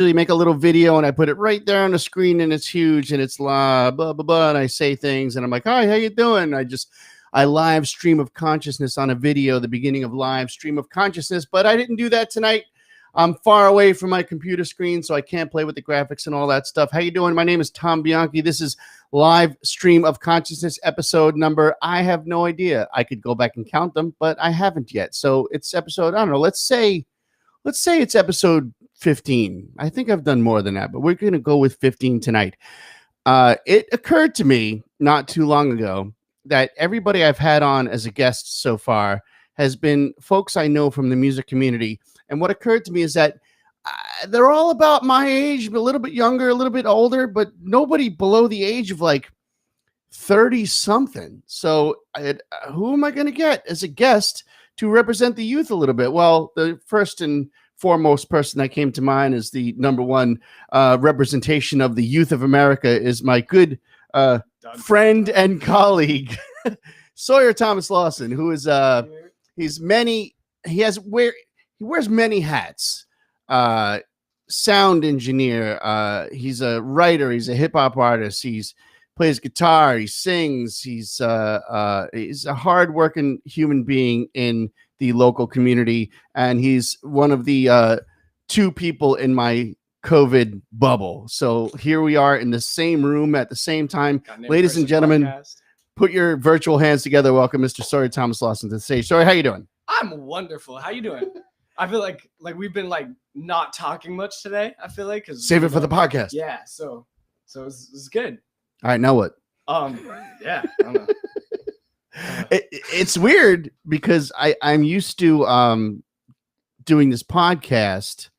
make a little video and I put it right there on the screen and it's huge and it's blah, blah, blah, blah. And I say things and I'm like, hi, how you doing? I live stream of consciousness on a video, the beginning of live stream of consciousness, but I didn't do that tonight. I'm far away from my computer screen, so I can't play with the graphics and all that stuff. How you doing? My name is Tom Bianchi. This is live stream of consciousness episode number. I have no idea. I could go back and count them, but I haven't yet. So it's episode, I don't know. Let's say it's episode 15. I think I've done more than that, but we're going to go with 15 tonight. It occurred to me not too long ago that everybody I've had on as a guest so far has been folks I know from the music community. And what occurred to me is that they're all about my age, a little bit younger, a little bit older, but nobody below the age of like 30 something. So who am I going to get as a guest to represent the youth a little bit? Well, the first and foremost person that came to mind is the number one representation of the youth of America is my good friend and colleague, Sawyer Thomas Lawson, who is he wears many hats. Sound engineer. He's a writer. He's a hip hop artist. He's plays guitar. He sings. He's a hardworking human being in the local community, and he's one of the two people in my COVID bubble. So here we are in the same room at the same time, ladies and gentlemen. Podcast. Put your virtual hands together. Welcome, Mr. Sawyer Thomas Lawson, to the stage. Sawyer, how you doing? I'm wonderful. How you doing? I feel like we've been like not talking much today. I feel like save it for the podcast. Yeah, so it's good. All right, now what? Yeah, I don't know. It's weird because I'm used to doing this podcast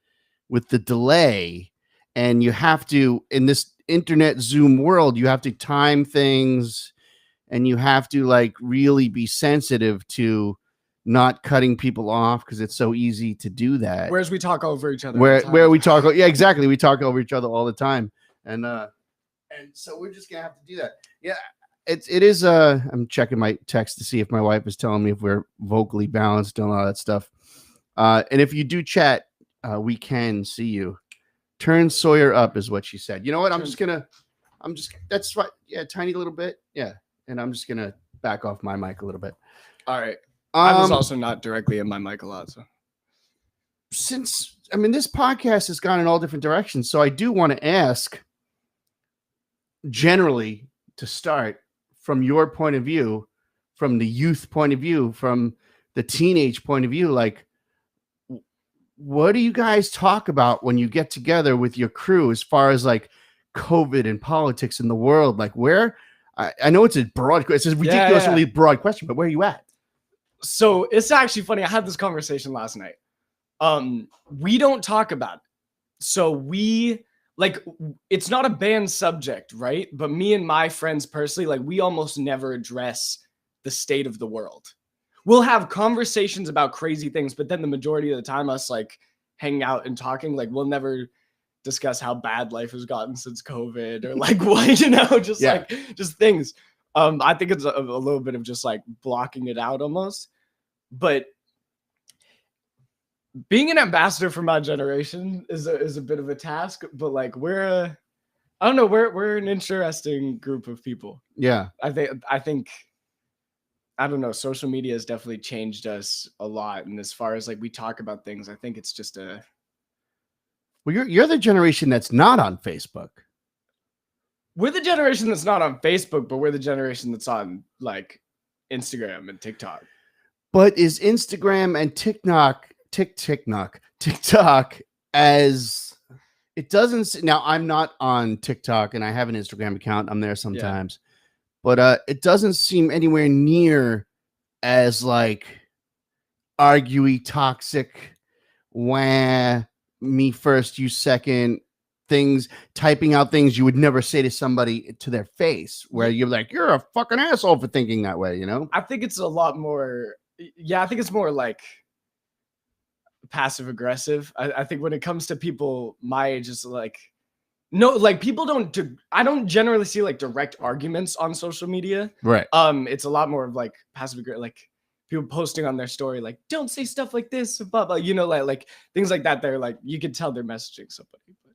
with the delay, and you have to, in this internet Zoom world, you have to time things, and you have to like really be sensitive to not cutting people off because it's so easy to do that. Whereas we talk over each other. Where we talk, yeah, exactly. We talk over each other all the time, and so we're just gonna have to do that. Yeah, it is. I'm checking my text to see if my wife is telling me if we're vocally balanced and all that stuff. And if you do chat, we can see you. Turn Sawyer up is what she said. You know what? That's right. Yeah, tiny little bit. Yeah, and I'm just gonna back off my mic a little bit. All right. I was also not directly in my mic a lot. So this podcast has gone in all different directions. So I do want to ask, generally, to start from your point of view, from the youth point of view, from the teenage point of view, like, what do you guys talk about when you get together with your crew as far as like COVID and politics in the world? Like where, I know it's a ridiculously broad question, but where are you at? So it's actually funny. I had this conversation last night. We don't talk about it. So it's not a banned subject, right? But me and my friends personally, like we almost never address the state of the world. We'll have conversations about crazy things, but then the majority of the time us like hanging out and talking, like we'll never discuss how bad life has gotten since COVID or like what, just things. I think it's a little bit of just like blocking it out almost, but being an ambassador for my generation is a bit of a task, but like we're an interesting group of people. Yeah. I think, I don't know. Social media has definitely changed us a lot. And as far as like, we talk about things, I think it's just well, you're the generation that's not on Facebook. We're the generation that's not on Facebook, but we're the generation that's on like Instagram and TikTok. But is Instagram and TikTok as it doesn't now I'm not on TikTok and I have an Instagram account. I'm there sometimes, but it doesn't seem anywhere near as like arguey, toxic, wah, me first, you second. Things, typing out things you would never say to somebody to their face, where you're like, you're a fucking asshole for thinking that way, you know? I think it's a lot more, I think it's more like passive aggressive. I think when it comes to people my age, it's like, no, like people I don't generally see like direct arguments on social media. Right. It's a lot more of like passive aggressive, like people posting on their story, like, don't say stuff like this, blah, blah, like things like that. They're like, you could tell they're messaging somebody. But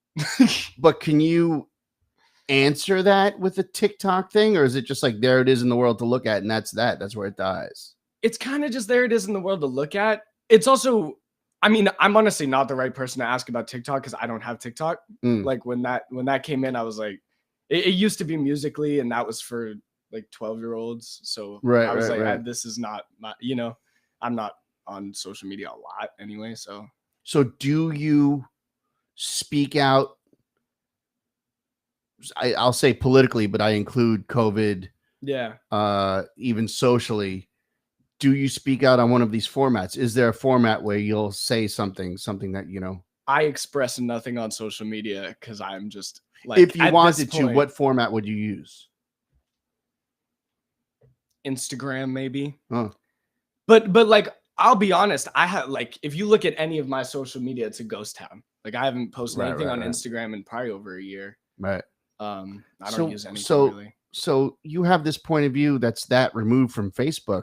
But can you answer that with a TikTok thing, or is it just like there it is in the world to look at, and that's where it dies? It's kind of just there it is in the world to look at. It's also, I mean, I'm honestly not the right person to ask about TikTok because I don't have TikTok. Like when that came in, I was like, it used to be Musically, and that was for like 12-year-olds. So Right, I was right, like, right. this is not my, I'm not on social media a lot anyway. So So do you speak out? I'll say politically, but I include COVID, yeah, even socially. Do you speak out on one of these formats? Is there a format where you'll say something that, you know? I express nothing on social media because I'm just like, If you at this wanted to, point, what format would you use? Instagram maybe. Huh. But like, I'll be honest, I have like, if you look at any of my social media, it's a ghost town. Like I haven't posted Right, anything right, on right. Instagram in probably over a year. Right. I don't So use anything so really. so you have this point of view that's that removed from Facebook.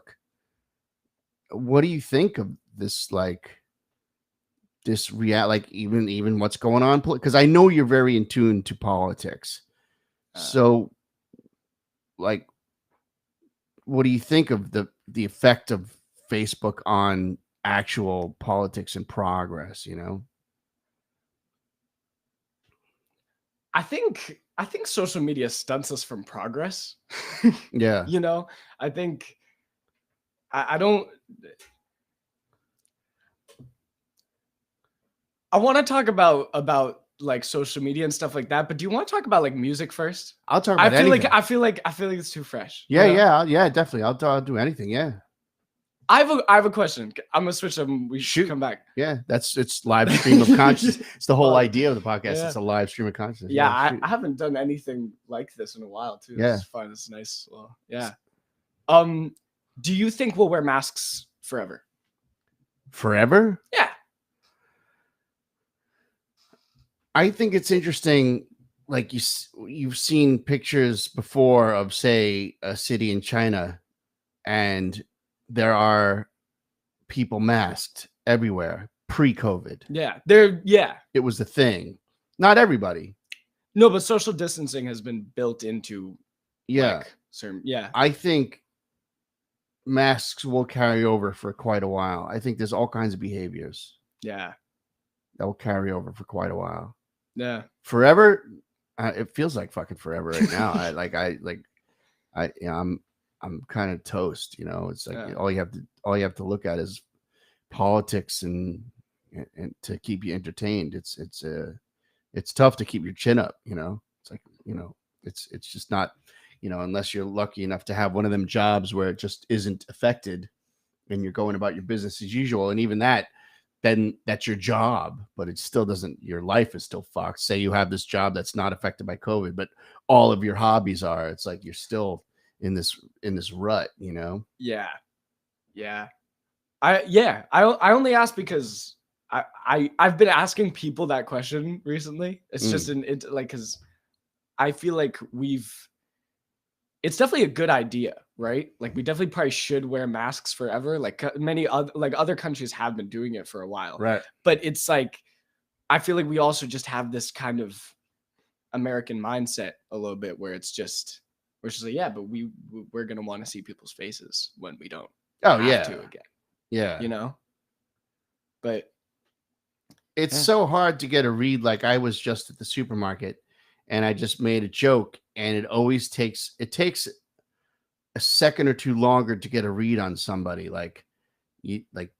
What do you think of this, like this like even what's going on? Because I know you're very in tune to politics. So like, what do you think of the effect of Facebook on actual politics and progress, you know? I think social media stunts us from progress. Yeah. I think I don't. I want to talk about like social media and stuff like that, but do you want to talk about like music first? I'll talk I about feel anything. like it's too fresh. Yeah, yeah, definitely. I'll do anything. Yeah. I have a question. I'm gonna switch them. We should come back. Yeah, it's live stream of consciousness. It's the whole idea of the podcast. Yeah. It's a live stream of consciousness. Yeah, I haven't done anything like this in a while too. Yeah. It's fun. It's nice. Well, yeah. Do you think we'll wear masks forever? Forever? Yeah. I think it's interesting. Like you've seen pictures before of, say, a city in China, and there are people masked everywhere pre-COVID. Yeah. It was the thing. Not everybody. No, but social distancing has been built into certain. Yeah. I think masks will carry over for quite a while. I think there's all kinds of behaviors. Yeah. That will carry over for quite a while. Yeah. Forever, it feels like fucking forever right now. I'm kind of toast, you know. It's like all you have to look at is politics and to keep you entertained. It's tough to keep your chin up, you know. It's like, you know, it's just not, you know, unless you're lucky enough to have one of them jobs where it just isn't affected and you're going about your business as usual. And even that, then that's your job, but it still doesn't, your life is still fucked. Say you have this job that's not affected by COVID, but all of your hobbies are, it's like you're still in this rut, you know? Yeah. Yeah. I only ask because I've been asking people that question recently. It's just like, cause I feel like it's definitely a good idea, right? Like we definitely probably should wear masks forever. Like many other countries have been doing it for a while. Right. But it's like, I feel like we also just have this kind of American mindset a little bit where it's just, we're just like, yeah, but we're going to want to see people's faces when we don't have to again. Yeah. You know? But it's so hard to get a read. Like I was just at the supermarket and I just made a joke, and it takes a second or two longer to get a read on somebody. Like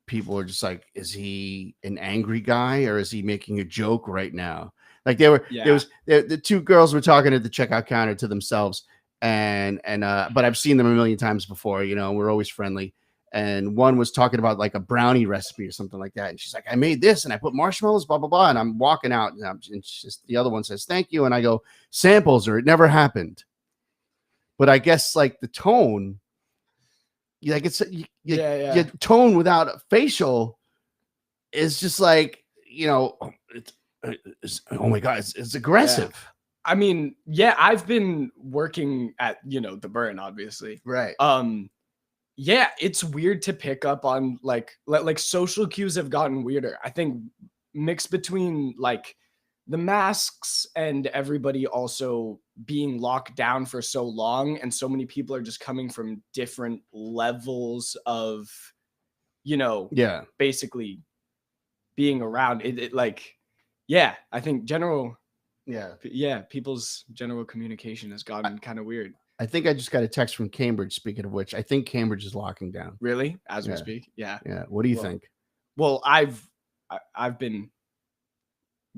people are just like, is he an angry guy or is he making a joke right now? Like the two girls were talking at the checkout counter to themselves, and but I've seen them a million times before, you know, we're always friendly. And one was talking about like a brownie recipe or something like that. And she's like, I made this and I put marshmallows, blah, blah, blah. And I'm walking out and the other one says, thank you. And I go, samples, or it never happened. But I guess like the tone, like your tone without a facial is just like, you know, oh my God, it's aggressive. Yeah. I mean, yeah, I've been working at, you know, the Burn, obviously. Right. Yeah, it's weird to pick up on like social cues have gotten weirder. I think mixed between like the masks and everybody also being locked down for so long, and so many people are just coming from different levels of, Yeah. basically being around it like, yeah, I think people's general communication has gotten kind of weird. I think I just got a text from Cambridge. Speaking of which, I think Cambridge is locking down. Really, as we Yeah. speak. Yeah. What do you Well, think? Well, I've been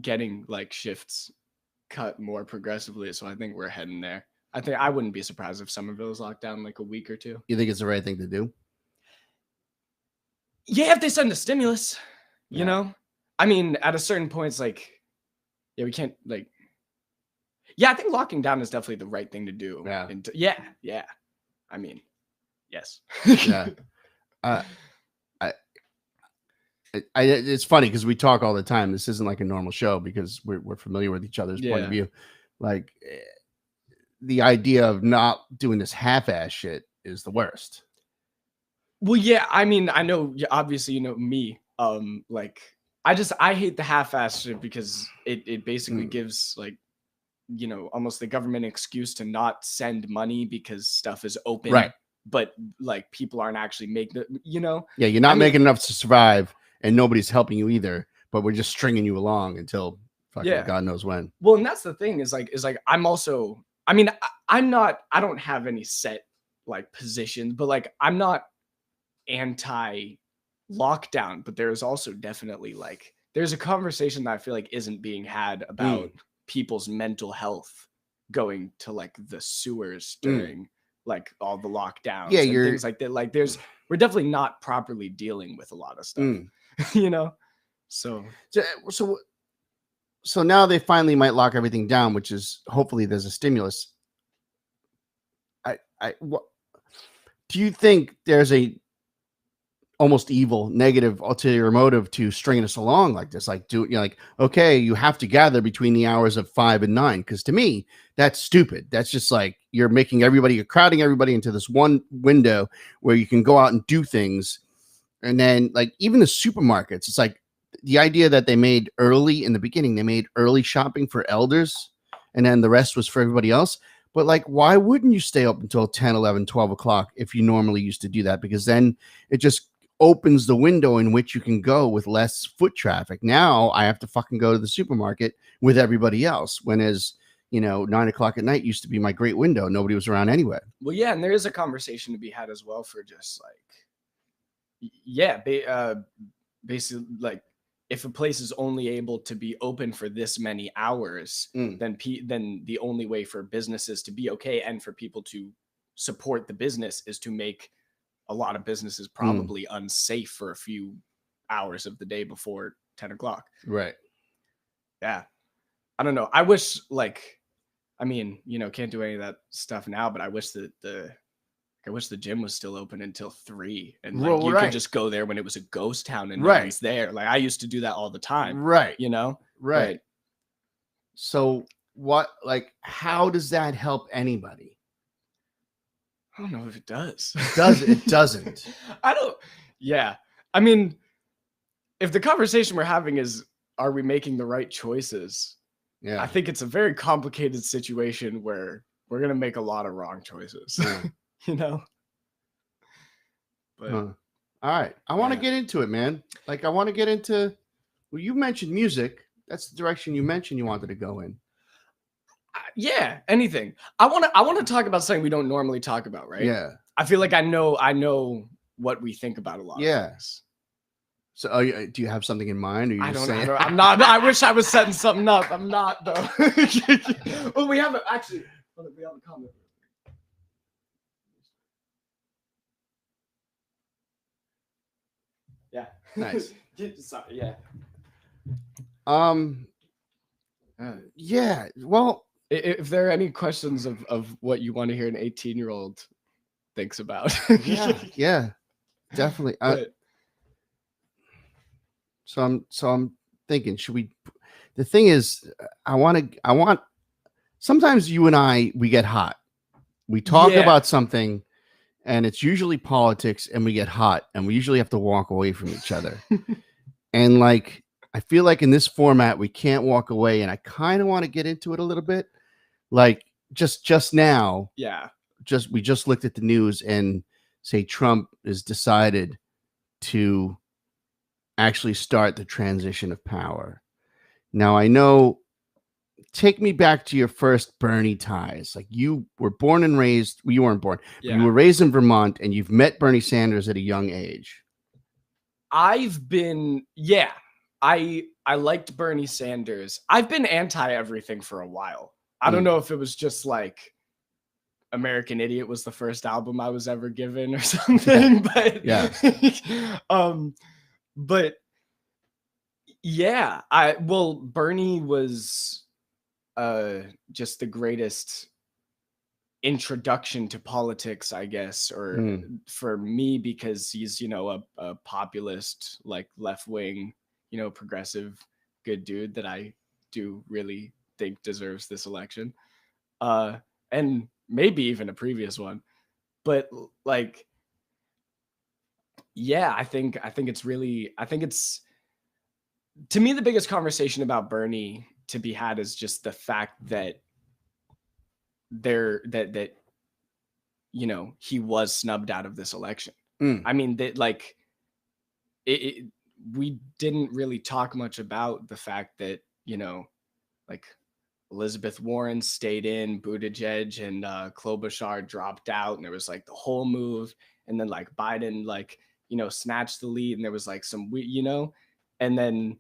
getting like shifts cut more progressively, so I think we're heading there. I wouldn't be surprised if Somerville is locked down like a week or two. You think it's the right thing to do? Yeah, if they send a stimulus, you Yeah. know. I mean, at a certain point, it's like, yeah, we can't like. Yeah, I think locking down is definitely the right thing to do. Yeah. Yeah. I mean, yes. Yeah. It's funny because we talk all the time. This isn't like a normal show because we're familiar with each other's point of view. Like the idea of not doing this half-ass shit is the worst. Well, yeah, I mean, I know, obviously, you know me. Like, I hate the half-ass shit because it basically gives like, almost the government excuse to not send money because stuff is open, right? But like people aren't actually making it, Yeah, you're not making enough to survive, and nobody's helping you either. But we're just stringing you along until fucking God knows when. Well, and that's the thing is like I'm also. I mean, I don't have any set like positions, but like I'm not anti lockdown, but there's also definitely like there's a conversation that I feel like isn't being had about people's mental health going to like the sewers during like all the lockdowns and things like that. Like we're definitely not properly dealing with a lot of stuff, So now they finally might lock everything down, which is hopefully there's a stimulus. Do you think there's a almost evil, negative, ulterior motive to stringing us along like this? Like, okay, you have to gather between the hours of 5 and 9. Because to me, that's stupid. That's just like you're crowding everybody into this one window where you can go out and do things. And then, like, even the supermarkets, it's like the idea that they made early in the beginning, they made early shopping for elders, and then the rest was for everybody else. But like, why wouldn't you stay up until 10, 11, 12 o'clock if you normally used to do that? Because then it just opens the window in which you can go with less foot traffic. Now I have to fucking go to the supermarket with everybody else. When 9 o'clock at night used to be my great window. Nobody was around anyway. Well, yeah. And there is a conversation to be had as well for just like, basically like if a place is only able to be open for this many hours, then the only way for businesses to be okay and for people to support the business is to make a lot of businesses probably unsafe for a few hours of the day before 10 o'clock. Right. Yeah. I don't know. I wish can't do any of that stuff now, but I wish that the gym was still open until 3 and like you could just go there when it was a ghost town and no one's there. Like I used to do that all the time. Right. Right. So how does that help anybody? I don't know if it does. It doesn't. Yeah. I mean, if the conversation we're having is, are we making the right choices? Yeah. I think it's a very complicated situation where we're going to make a lot of wrong choices, But all right. I want to get into it, man. Like I want to get into, you mentioned music. That's the direction you mentioned you wanted to go in. Yeah, anything. I want to talk about something we don't normally talk about, right? Yeah. I feel like I know what we think about a lot of things. So do you have something in mind? Or I don't know. I'm not. I wish I was setting something up. I'm not though. Well, we have a comment. Yeah. Nice. Yeah. Yeah. Well, if there are any questions of what you want to hear an 18-year-old thinks about. yeah, definitely. So I'm thinking, should we? The thing is, I want. Sometimes you and we get hot. We talk about something, and it's usually politics, and we get hot, and we usually have to walk away from each other. And like, I feel like in this format we can't walk away, and I kind of want to get into it a little bit. Like just now, Yeah. we just looked at the news and say Trump has decided to actually start the transition of power. Now I know, take me back to your first Bernie ties. Like, you were born and raised, well, you weren't born, but you Yeah. were raised in Vermont, and you've met Bernie Sanders at a young age. I've been, yeah, I liked Bernie Sanders. I've been anti everything for a while. I don't know if it was just like American Idiot was the first album I was ever given or something, but Yeah. but yeah, Bernie was just the greatest introduction to politics, I guess, or for me, because he's, you know, a populist, like left-wing, you know, progressive, good dude that I do really think deserves this election. And maybe even a previous one. But like, yeah, I think it's, to me, the biggest conversation about Bernie to be had is just the fact that that you know, he was snubbed out of this election. I mean, that like we didn't really talk much about the fact that, you know, like Elizabeth Warren stayed in, Buttigieg and Klobuchar dropped out, and there was like the whole move, and then like Biden, like, you know, snatched the lead, and there was like some, you know, and then,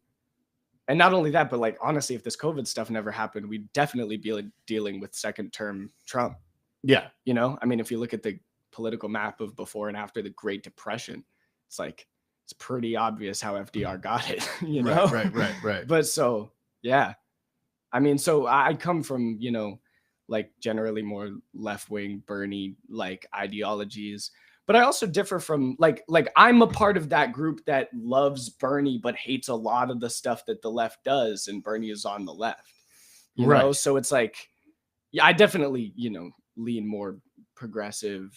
and not only that, but like, honestly, if this COVID stuff never happened, we'd definitely be like dealing with second term Trump. Yeah. You know, I mean, if you look at the political map of before and after the Great Depression, it's like, it's pretty obvious how FDR got it, you know? Right. But so, yeah. I mean, so I come from, you know, like generally more left-wing Bernie like ideologies, but I also differ from like I'm a part of that group that loves Bernie but hates a lot of the stuff that the left does, and Bernie is on the left. You know, so it's like, yeah, I definitely, you know, lean more progressive.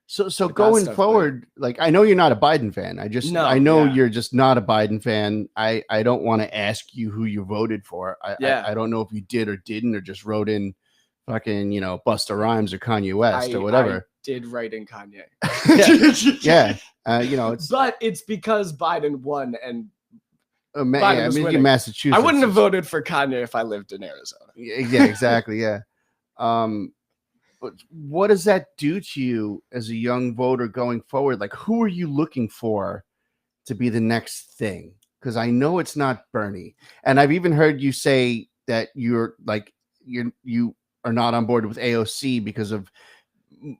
So going forward, like, I know you're not a Biden fan. I know you're just not a Biden fan. I don't want to ask you who you voted for. I don't know if you did or didn't, or just wrote in fucking, you know, Busta Rhymes or Kanye West or whatever. I did write in Kanye. Yeah. You know, but it's because Biden won, and Biden was winning. Massachusetts. I wouldn't have voted for Kanye if I lived in Arizona. Yeah, exactly. Yeah. But what does that do to you as a young voter going forward? Like, who are you looking for to be the next thing? Because I know it's not Bernie, and I've even heard you say that you are not on board with AOC because of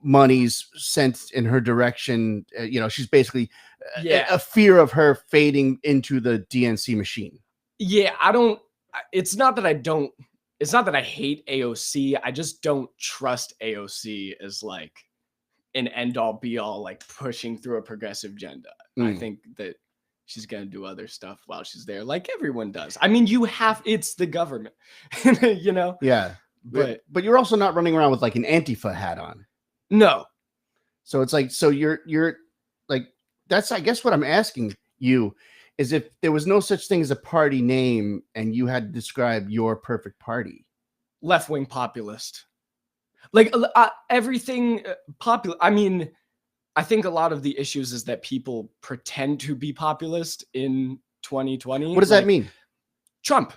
monies sent in her direction. You know, she's basically a fear of her fading into the DNC machine. Yeah, it's not that I hate AOC. I just don't trust AOC as like an end all be all, like pushing through a progressive agenda. I think that she's going to do other stuff while she's there, like everyone does. I mean, it's the government, you know? Yeah. But you're also not running around with like an Antifa hat on. No. So it's like, so you're like, that's, I guess what I'm asking you is, if there was no such thing as a party name and you had to describe your perfect party. Left-wing populist. Like everything popular. I mean, I think a lot of the issues is that people pretend to be populist in 2020. What does that mean? Trump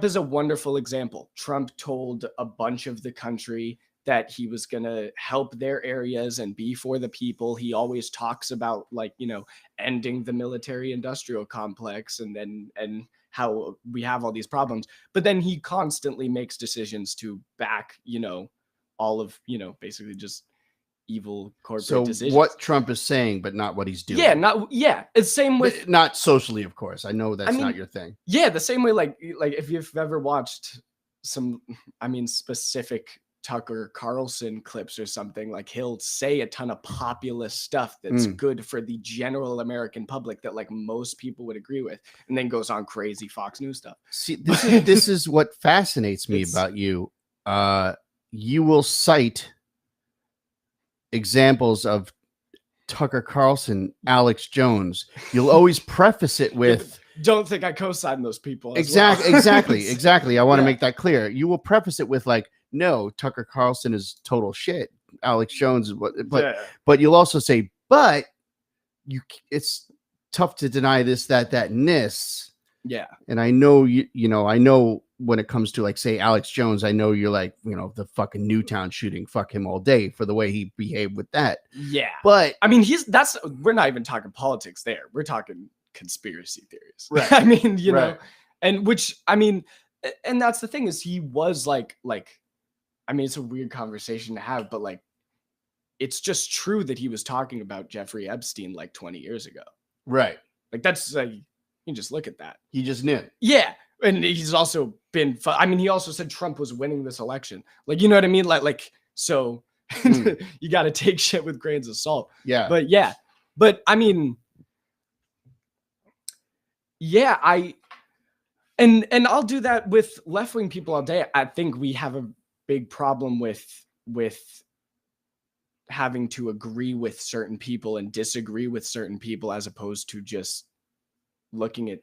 is a wonderful example. Trump told a bunch of the country that he was going to help their areas and be for the people. He always talks about, like, you know, ending the military industrial complex and how we have all these problems. But then he constantly makes decisions to back, you know, all of, you know, basically just evil corporate decisions. What Trump is saying, but not what he's doing. It's same with, not socially, of course. I know that's not your thing. Yeah, the same way, like if you've ever watched some, specific Tucker Carlson clips or something, like he'll say a ton of populist stuff that's good for the general American public that like most people would agree with, and then goes on crazy Fox News stuff. See, this is what fascinates me about you. You will cite examples of Tucker Carlson, Alex Jones. You'll always preface it with don't think I co-sign those people. Exactly. I want to Yeah. make that clear. You will preface it with like, no, Tucker Carlson is total shit. Alex Jones is what, but you'll also say, but it's tough to deny this, that, and this. Yeah. And I know I know when it comes to like, say, Alex Jones, I know you're like, the fucking Newtown shooting, fuck him all day for the way he behaved with that. Yeah. But I mean, we're not even talking politics there. We're talking conspiracy theories. Right. I mean, you Right. know, and which, I mean, and that's the thing is he was like, I mean, it's a weird conversation to have, but like, it's just true that he was talking about Jeffrey Epstein like 20 years ago. Right. Like that's like, you just look at that. He just knew. Yeah. And he's also been, I mean, he also said Trump was winning this election. Like, you know what I mean? Like, so you got to take shit with grains of salt. Yeah. But I mean, yeah, and I'll do that with left-wing people all day. I think we have a big problem with having to agree with certain people and disagree with certain people as opposed to just looking at,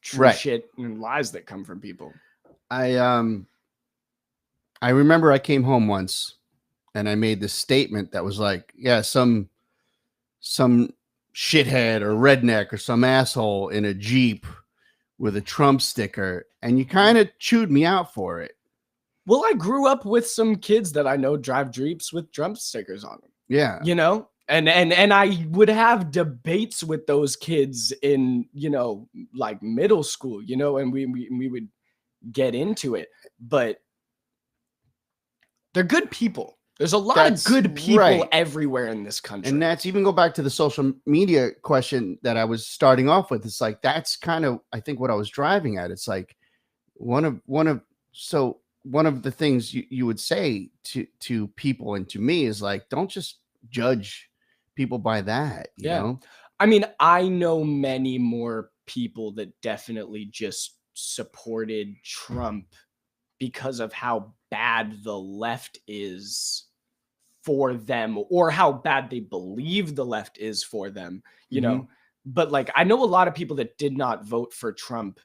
true shit and lies that come from people. I remember I came home once and I made this statement that was like, yeah, some shithead or redneck or some asshole in a Jeep with a Trump sticker, and you kind of chewed me out for it. Well, I grew up with some kids that I know drive Jeeps with Trump stickers on them. Yeah. And I would have debates with those kids in, like middle school, and we would get into it, but they're good people. There's a lot of good people everywhere in this country. And that's even go back to the social media question that I was starting off with. It's like, that's kind of, I think, what I was driving at. It's like one of the things you would say to people and to me is like, don't just judge people by that. You know? I mean, I know many more people that definitely just supported Trump because of how bad the left is for them, or how bad they believe the left is for them, but like, I know a lot of people that did not vote for Trump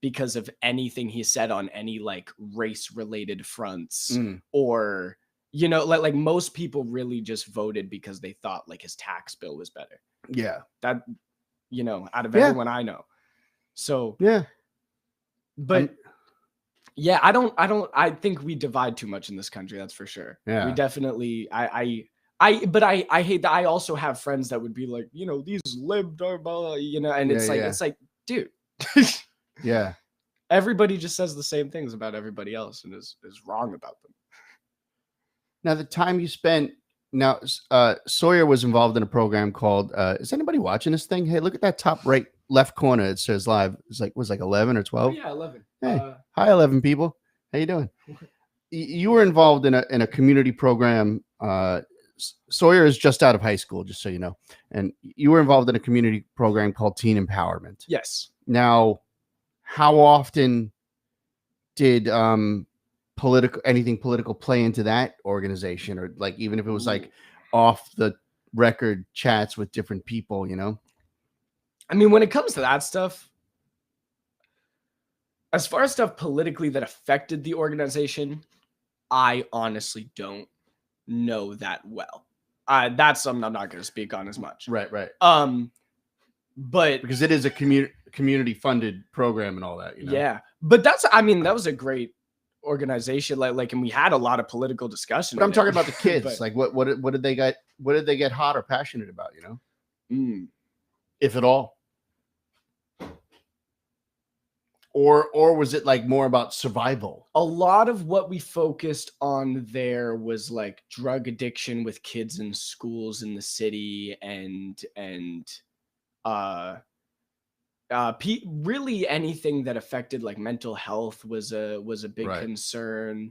because of anything he said on any like race related fronts or, like most people really just voted because they thought like his tax bill was better. Yeah. That, out of everyone I know. So, yeah. But I think we divide too much in this country. That's for sure. Yeah. We definitely, but I hate that. I also have friends that would be like, these libs are, and it's like, dude, yeah. Everybody just says the same things about everybody else and is wrong about them. Now, the time you spent, Sawyer was involved in a program called, is anybody watching this thing? Hey, look at that top left corner. It says live. It's like, was like 11 or 12. Oh, yeah, 11. Hey, hi, 11 people. How you doing? You were involved in a community program. Sawyer is just out of high school, just so you know. And you were involved in a community program called Teen Empowerment. Yes. Now, how often did anything political play into that organization, or like even if it was like off the record chats with different people, I mean, when it comes to that stuff, as far as stuff politically that affected the organization, I honestly don't know that well. That's something I'm not going to speak on as much. Right. But because it is a community funded program and all that, Yeah, but that was a great organization. Like, and we had a lot of political discussion. But I'm talking about the kids. Like, what did they get? What did they get hot or passionate about? If at all. Or was it like more about survival? A lot of what we focused on there was like drug addiction with kids in schools in the city, and really anything that affected like mental health was a big concern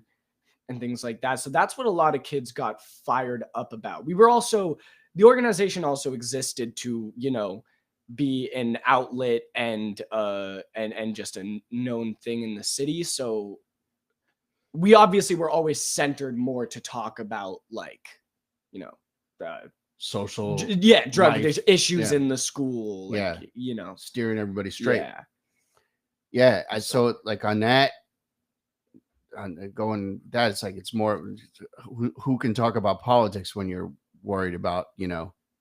and things like that. So that's what a lot of kids got fired up about. The organization also existed to, be an outlet and just a known thing in the city. So we obviously were always centered more to talk about like, social drug life. addiction issues Yeah. in the school, like, steering everybody straight. Yeah. So like on that, going that, it's like it's more who can talk about politics when you're worried about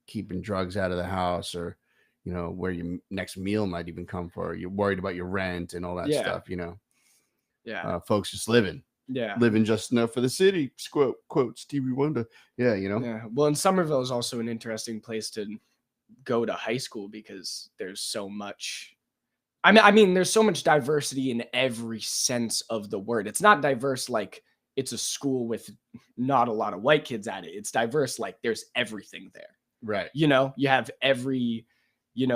keeping drugs out of the house, or where your next meal might even come for. You're worried about your rent and all that stuff. Folks just living just enough for the city. Quote Stevie Wonder. Yeah. Well, and Somerville is also an interesting place to go to high school because there's so much. I mean, there's so much diversity in every sense of the word. It's not diverse like it's a school with not a lot of white kids at it. It's diverse like there's everything there. Right. You have every, you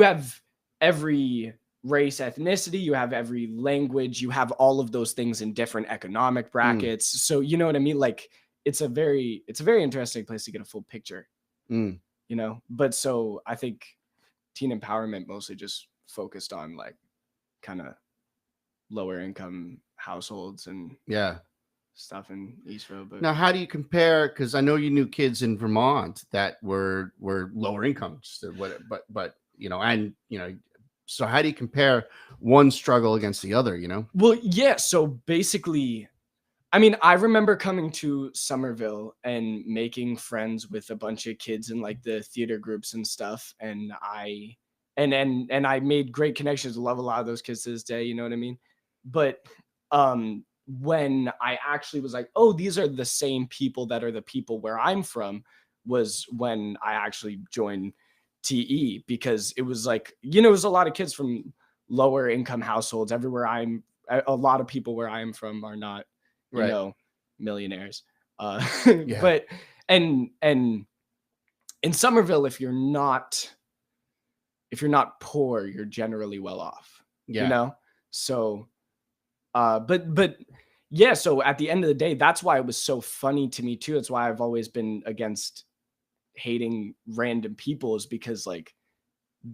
have every race, ethnicity, you have every language, you have all of those things in different economic brackets. So you know what I mean? Like it's a very interesting place to get a full picture. But so I think teen empowerment mostly just focused on like kind of lower income households and stuff in Eastville. But now, how do you compare? Because I know you knew kids in Vermont that were lower incomes, but so how do you compare one struggle against the other? Well, yeah. So basically, I mean, I remember coming to Somerville and making friends with a bunch of kids in like the theater groups and stuff, and I made great connections. Love a lot of those kids to this day. You know what I mean? But when I actually was like, oh, these are the same people that are the people where I'm from, was when I actually joined TE, because it was like, it was a lot of kids from lower income households everywhere. A lot of people where I'm from are not, millionaires. But and in Somerville, if you're not poor, you're generally well off. So but yeah, so at the end of the day, that's why it was so funny to me too. That's why I've always been against hating random people, is because like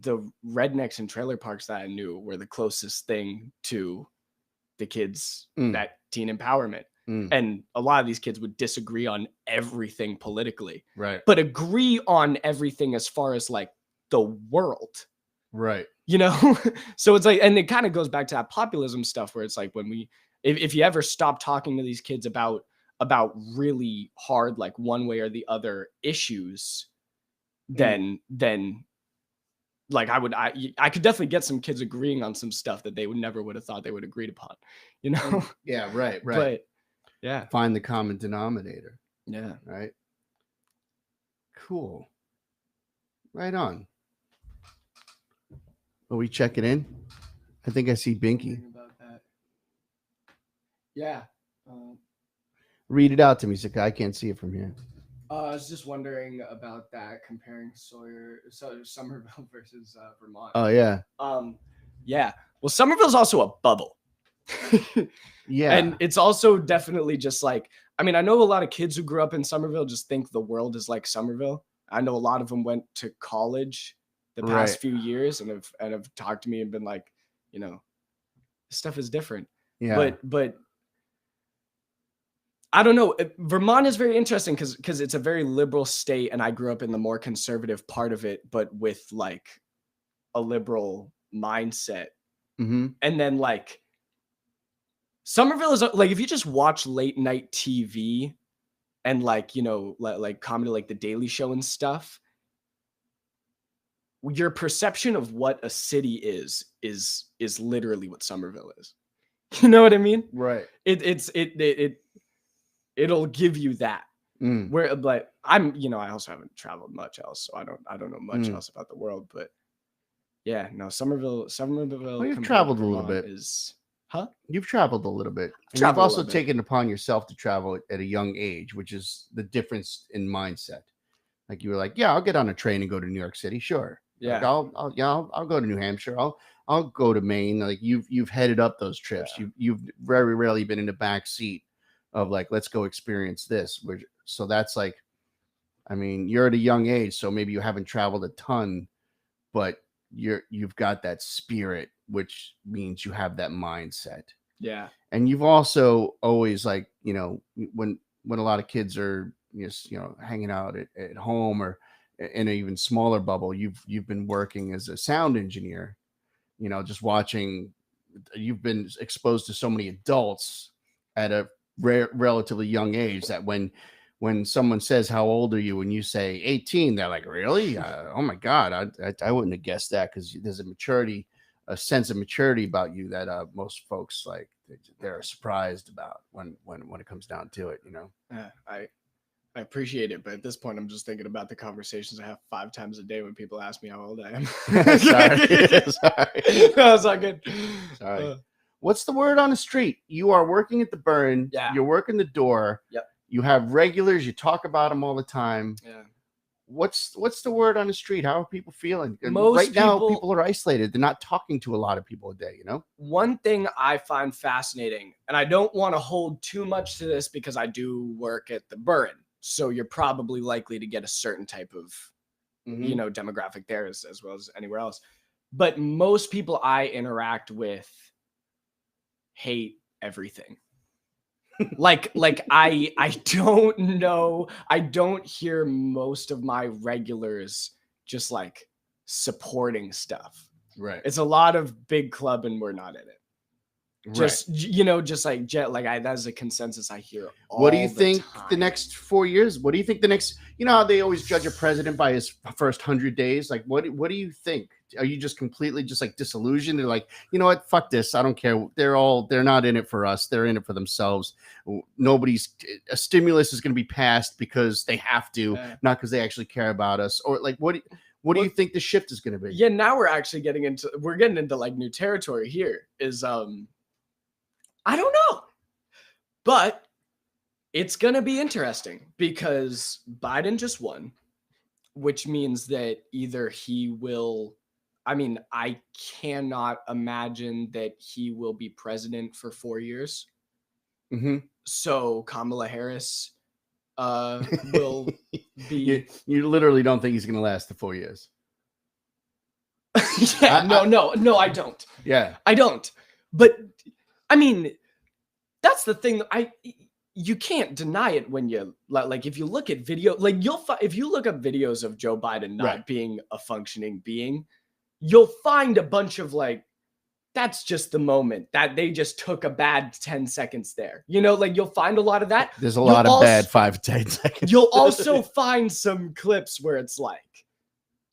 the rednecks and trailer parks that I knew were the closest thing to the kids that teen empowerment. And a lot of these kids would disagree on everything politically, but agree on everything as far as like the world. So it's like, and it kind of goes back to that populism stuff where it's like, when if you ever stop talking to these kids about really hard, like one way or the other issues, then like I could definitely get some kids agreeing on some stuff that they would have thought they would agreed upon, Right. But yeah, find the common denominator. Right. Cool. Right on. Are we checking in? I think I see Binky. About that. Yeah. Read it out to me, Sika. I can't see it from here. I was just wondering about that, comparing Somerville versus Vermont. Oh yeah. Yeah. Well, Somerville's also a bubble. Yeah. And it's also definitely just like, I mean, I know a lot of kids who grew up in Somerville just think the world is like Somerville. I know a lot of them went to college the past few years and have talked to me and been like, this stuff is different. Yeah. But I don't know. Vermont is very interesting because it's a very liberal state, and I grew up in the more conservative part of it, but with like a liberal mindset. And then like Somerville is like, if you just watch late night TV and like, like comedy, like The Daily Show and stuff, your perception of what a city is literally what Somerville is. You know what I mean? Right. It'll give you that. Where, but I'm, I also haven't traveled much else, so I don't know much else about the world. But yeah, no, Somerville. Well, you've traveled a little bit. You've traveled a little bit. And you've also taken upon yourself to travel at a young age, which is the difference in mindset. Like you were like, yeah, I'll get on a train and go to New York City. Sure. Yeah. Like, I'll go to New Hampshire. I'll go to Maine. Like you've headed up those trips. Yeah. You've very rarely been in the back seat of like, let's go experience this. So that's like, I mean, you're at a young age, so maybe you haven't traveled a ton, but you've got that spirit, which means you have that mindset. Yeah. And you've also always like, when a lot of kids are just, hanging out at home or in an even smaller bubble, you've been working as a sound engineer, just watching, you've been exposed to so many adults at a relatively young age that when someone says, how old are you? And you say 18, they're like, really? Oh my God. I wouldn't have guessed that, because there's a sense of maturity about you that most folks, like, they're surprised about when it comes down to it, I appreciate it, but at this point, I'm just thinking about the conversations I have 5 times a day when people ask me how old I am. Sorry. That's not good. Sorry. What's the word on the street? You are working at the Burn. Yeah. You're working the door. Yep. You have regulars. You talk about them all the time. Yeah. What's the word on the street? How are people feeling? Most now, people are isolated. They're not talking to a lot of people a day, One thing I find fascinating, and I don't want to hold too much to this because I do work at the Burn. So you're probably likely to get a certain type of, demographic there as well as anywhere else. But most people I interact with hate everything. like I don't know. I don't hear most of my regulars just like supporting stuff. Right. It's a lot of big club and we're not in it. Just right. Just like that's a consensus I hear. What do you think time. The next 4 years? What do you think the next? How they always judge a president by his first 100 days. Like, what do you think? Are you just completely just like disillusioned? They're like, you know what? Fuck this. I don't care. They're not in it for us. They're in it for themselves. A stimulus is going to be passed because they have to, not because they actually care about us. Or like, what do you think the shift is going to be? Yeah, now we're getting into like new territory here. Is I don't know, but it's going to be interesting because Biden just won, which means that either he will, I cannot imagine that he will be president for 4 years. Mm-hmm. So Kamala Harris will be. You literally don't think he's going to last the 4 years? Yeah, no, I don't. Yeah, I don't. But that's the thing. You can't deny it when you like. If you look at video, like if you look up videos of Joe Biden not being a functioning being, you'll find a bunch of like, that's just the moment that they just took a bad 10 seconds there. Like you'll find a lot of that. There's a lot of bad 5 to 10 seconds. You'll also find some clips where it's like,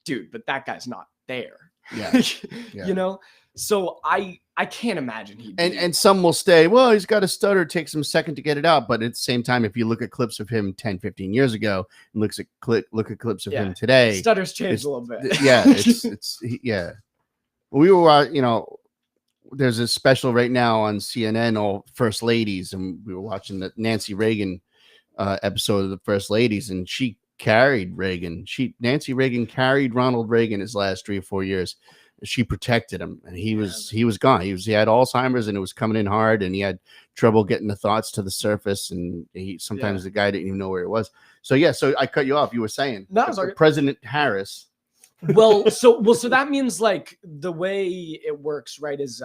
dude, but that guy's not there. Yeah. So I can't imagine he'd and some will say, well, he's got a stutter, it takes him a second to get it out. But at the same time, if you look at clips of him 10, 15 years ago and look at clips of him today, stutters changed a little bit. Yeah, yeah. We were, there's a special right now on CNN, all First Ladies, and we were watching the Nancy Reagan episode of the First Ladies, and she carried Reagan. Nancy Reagan carried Ronald Reagan his last 3 or 4 years. She protected him, and he was gone. He had Alzheimer's, and it was coming in hard, and he had trouble getting the thoughts to the surface, and sometimes the guy didn't even know where it was. So I cut you off. You were saying President Harris. Well, so that means like the way it works, right? Is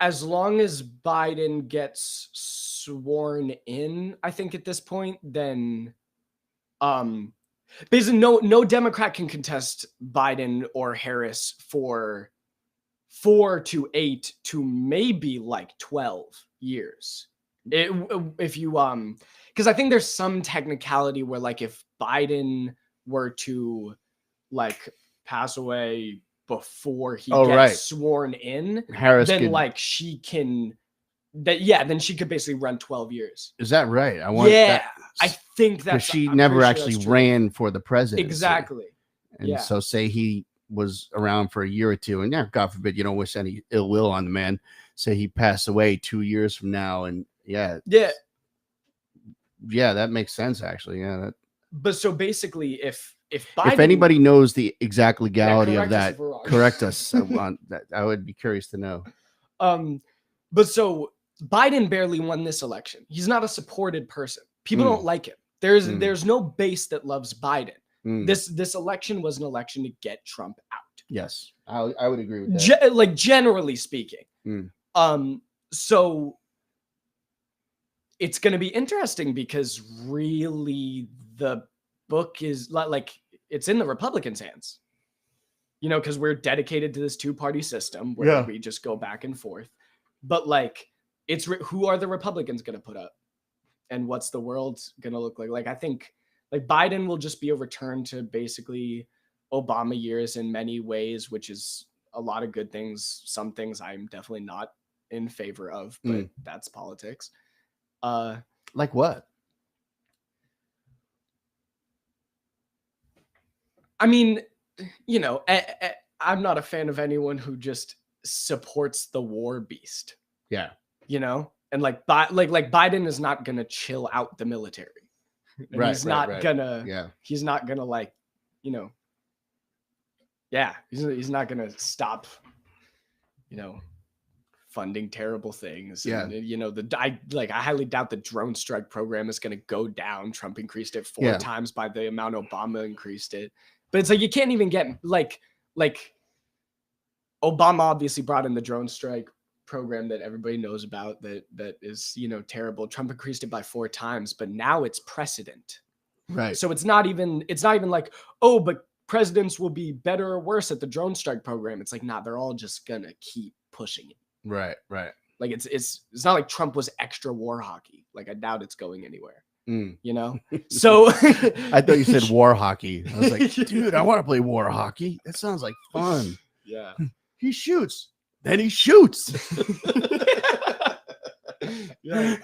as long as Biden gets sworn in, I think at this point, then basically no Democrat can contest Biden or Harris for 4 to 8 to maybe like 12 years. If you because I think there's some technicality where like if Biden were to like pass away before he gets sworn in, Harris then like she can then she could basically run 12 years. Is that right? I think that's she never actually ran for the presidency. Exactly. And so say he was around for a year or two, and God forbid, you don't wish any ill will on the man. Say he passed away 2 years from now, and that makes sense actually. But so basically, if Biden, if anybody knows the exact legality of that, correct us. I would be curious to know. But so Biden barely won this election. He's not a supported person. People don't like him. There's no base that loves Biden. This election was an election to get Trump out. Yes, I would agree with that. Like generally speaking. So it's going to be interesting because really the book is like it's in the Republicans' hands, you know, because we're dedicated to this two-party system where we just go back and forth. But like, who are the Republicans going to put up, and what's the world going to look like? Like, I think like Biden will just be a return to basically Obama years in many ways, which is a lot of good things. Some things I'm definitely not in favor of, but that's politics. Like what? I mean, you know, I'm not a fan of anyone who just supports the war beast. Yeah. You know, and like Biden is not gonna chill out the military. Right. He's not gonna. Yeah. He's not gonna like, you know. Yeah, he's not gonna stop, you know, funding terrible things. Yeah. And, you know, I highly doubt the drone strike program is gonna go down. Trump increased it 4 times by the amount Obama increased it. But it's like you can't even get like Obama obviously brought in the drone strike program that everybody knows about that is, you know, terrible. Trump increased it by 4 times, but now it's precedent. Right. So it's not even like, oh, but presidents will be better or worse at the drone strike program. It's like, nah, they're all just gonna keep pushing it. Right. Like it's not like Trump was extra war hockey. Like I doubt it's going anywhere. You know? So I thought you said war hockey. I was like, dude, I want to play war hockey. That sounds like fun. Yeah. He shoots. Then he shoots. Yeah.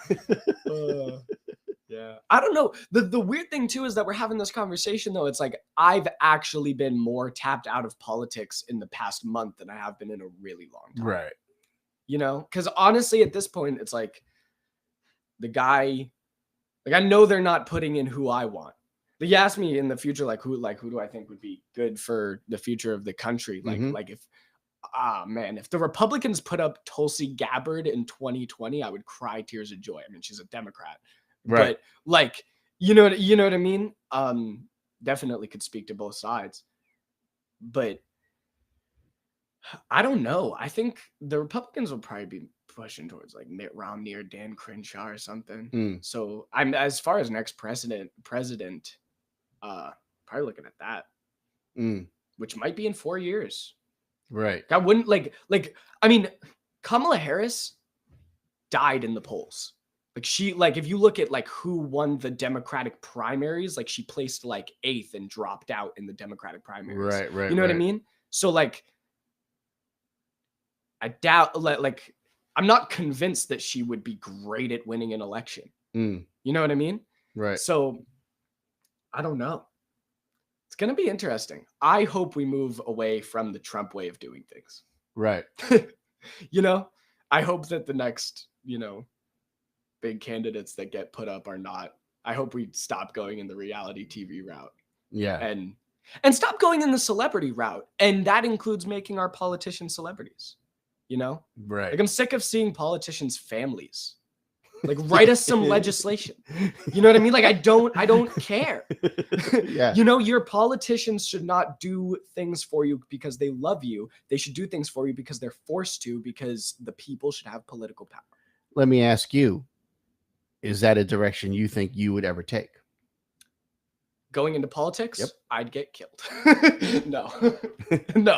Yeah. I don't know. The weird thing too is that we're having this conversation though. It's like I've actually been more tapped out of politics in the past month than I have been in a really long time. Right. You know, because honestly, at this point, it's like the guy, like I know they're not putting in who I want. Like you ask me in the future, who do I think would be good for the future of the country? Like if if the Republicans put up Tulsi Gabbard in 2020, I would cry tears of joy. I mean, she's a Democrat, right? But like, you know what I mean? Definitely could speak to both sides, but I don't know. I think the Republicans will probably be pushing towards like Mitt Romney or Dan Crenshaw or something. So I'm as far as next president, probably looking at that, which might be in 4 years. Right. I wouldn't I mean, Kamala Harris died in the polls. Like if you look at like who won the Democratic primaries, like she placed like 8th and dropped out in the Democratic primaries. Right. You know what I mean? So like, I doubt like I'm not convinced that she would be great at winning an election. You know what I mean? Right. So I don't know. It's going to be interesting. I hope we move away from the Trump way of doing things. Right. You know, I hope that the next, you know, big candidates that get put up are not. I hope we stop going in the reality TV route. Yeah. And stop going in the celebrity route. And that includes making our politicians celebrities. You know? Right. Like I'm sick of seeing politicians' families. Like write us some legislation. You know what I mean? Like I don't care. Yeah. You know, your politicians should not do things for you because they love you. They should do things for you because they're forced to, because the people should have political power. Let me ask you, is that a direction you think you would ever take? Going into politics? Yep. I'd get killed. No. No.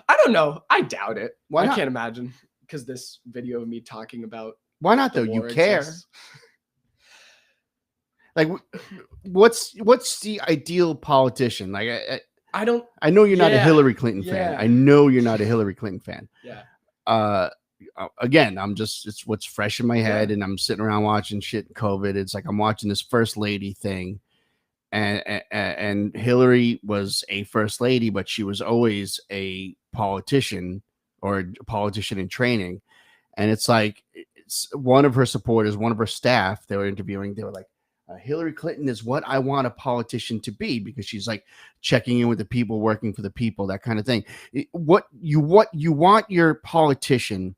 I don't know. I doubt it. Why not? I can't imagine, because this video of me talking about why not though? You care. Like, what's the ideal politician? Like, I don't. I know you're not a Hillary Clinton fan. I know you're not a Hillary Clinton fan. Yeah. Again, it's what's fresh in my head, and I'm sitting around watching shit. COVID. It's like I'm watching this first lady thing, and Hillary was a first lady, but she was always a politician or a politician in training. And it's like, it's one of her supporters, one of her staff they were interviewing. They were like, Hillary Clinton is what I want a politician to be, because she's like checking in with the people, working for the people, that kind of thing. What you want your politician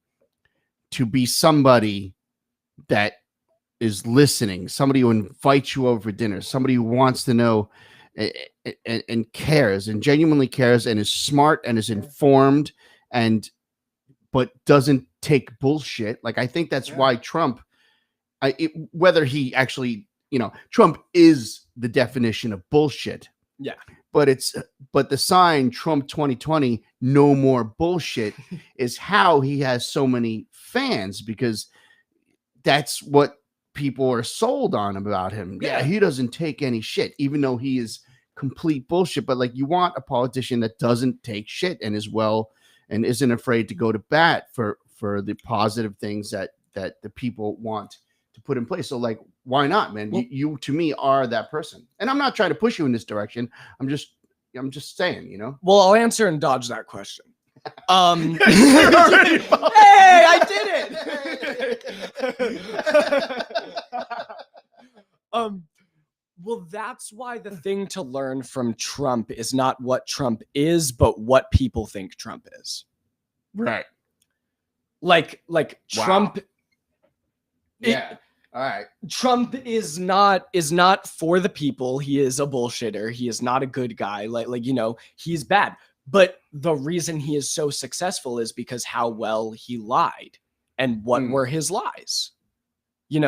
to be somebody that is listening, somebody who invites you over for dinner, somebody who wants to know and cares and genuinely cares and is smart and is informed but doesn't take bullshit. Like, I think that's why Trump whether he actually, Trump is the definition of bullshit. Yeah. But the sign Trump 2020, no more bullshit, is how he has so many fans, because that's what people are sold on about him. Yeah, he doesn't take any shit, even though he is complete bullshit. But like, you want a politician that doesn't take shit and and isn't afraid to go to bat for the positive things that the people want to put in place. So like, why not, man? Well, you to me are that person. And I'm not trying to push you in this direction. I'm just saying, Well, I'll answer and dodge that question. Hey, I did it. Well, that's why the thing to learn from Trump is not what Trump is, but what people think Trump is. Right. Like Trump. Yeah. All right. Trump is not for the people. He is a bullshitter. He is not a good guy. He's bad. But the reason he is so successful is because how well he lied and what were his lies. He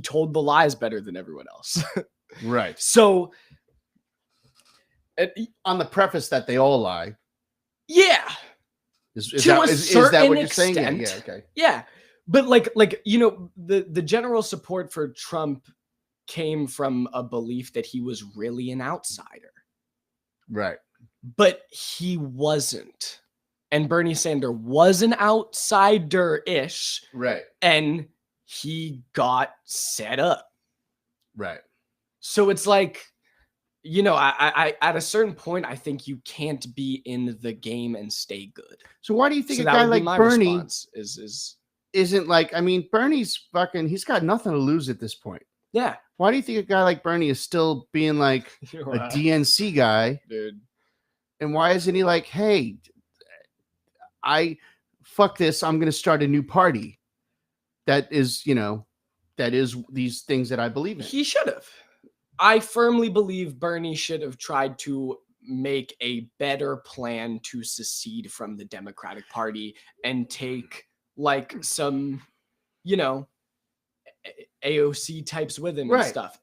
told the lies better than everyone else. Right. So on the preface that they all lie. Yeah. Is that what you're saying? Yeah. Okay. Yeah. But the general support for Trump came from a belief that he was really an outsider. Right. But he wasn't. And Bernie Sanders was an outsider-ish. Right. And he got set up. Right. So it's like, I at a certain point, I think you can't be in the game and stay good. So why do you think a guy like Bernie isn't like, Bernie's fucking, he's got nothing to lose at this point. Yeah. Why do you think a guy like Bernie is still being like a DNC guy? Dude. And why isn't he like, hey, fuck this, I'm going to start a new party that is, these things that I believe in? He should have. I firmly believe Bernie should have tried to make a better plan to secede from the Democratic Party and take some, AOC types with him and stuff.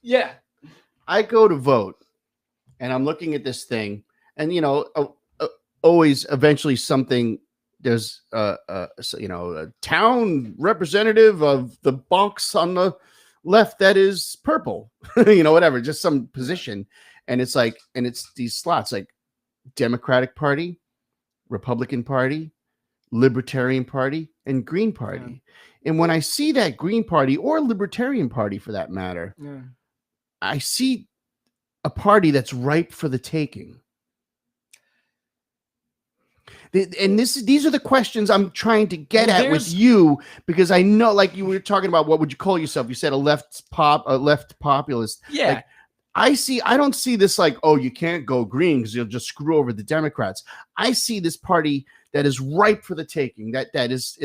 Yeah. I go to vote and I'm looking at this thing and, always eventually something, there's a town representative of the box on the left that is purple, whatever, just some position. And it's like, and it's these slots like Democratic Party, Republican Party, Libertarian Party, and Green Party. Yeah. And when I see that Green Party or Libertarian Party for that matter, I see a party that's ripe for the taking. And these are the questions I'm trying to get at with you, because I know, like you were talking about, what would you call yourself? You said a left populist. Yeah. I don't see this like, oh, you can't go green because you'll just screw over the Democrats. I see this party that is ripe for the taking. That is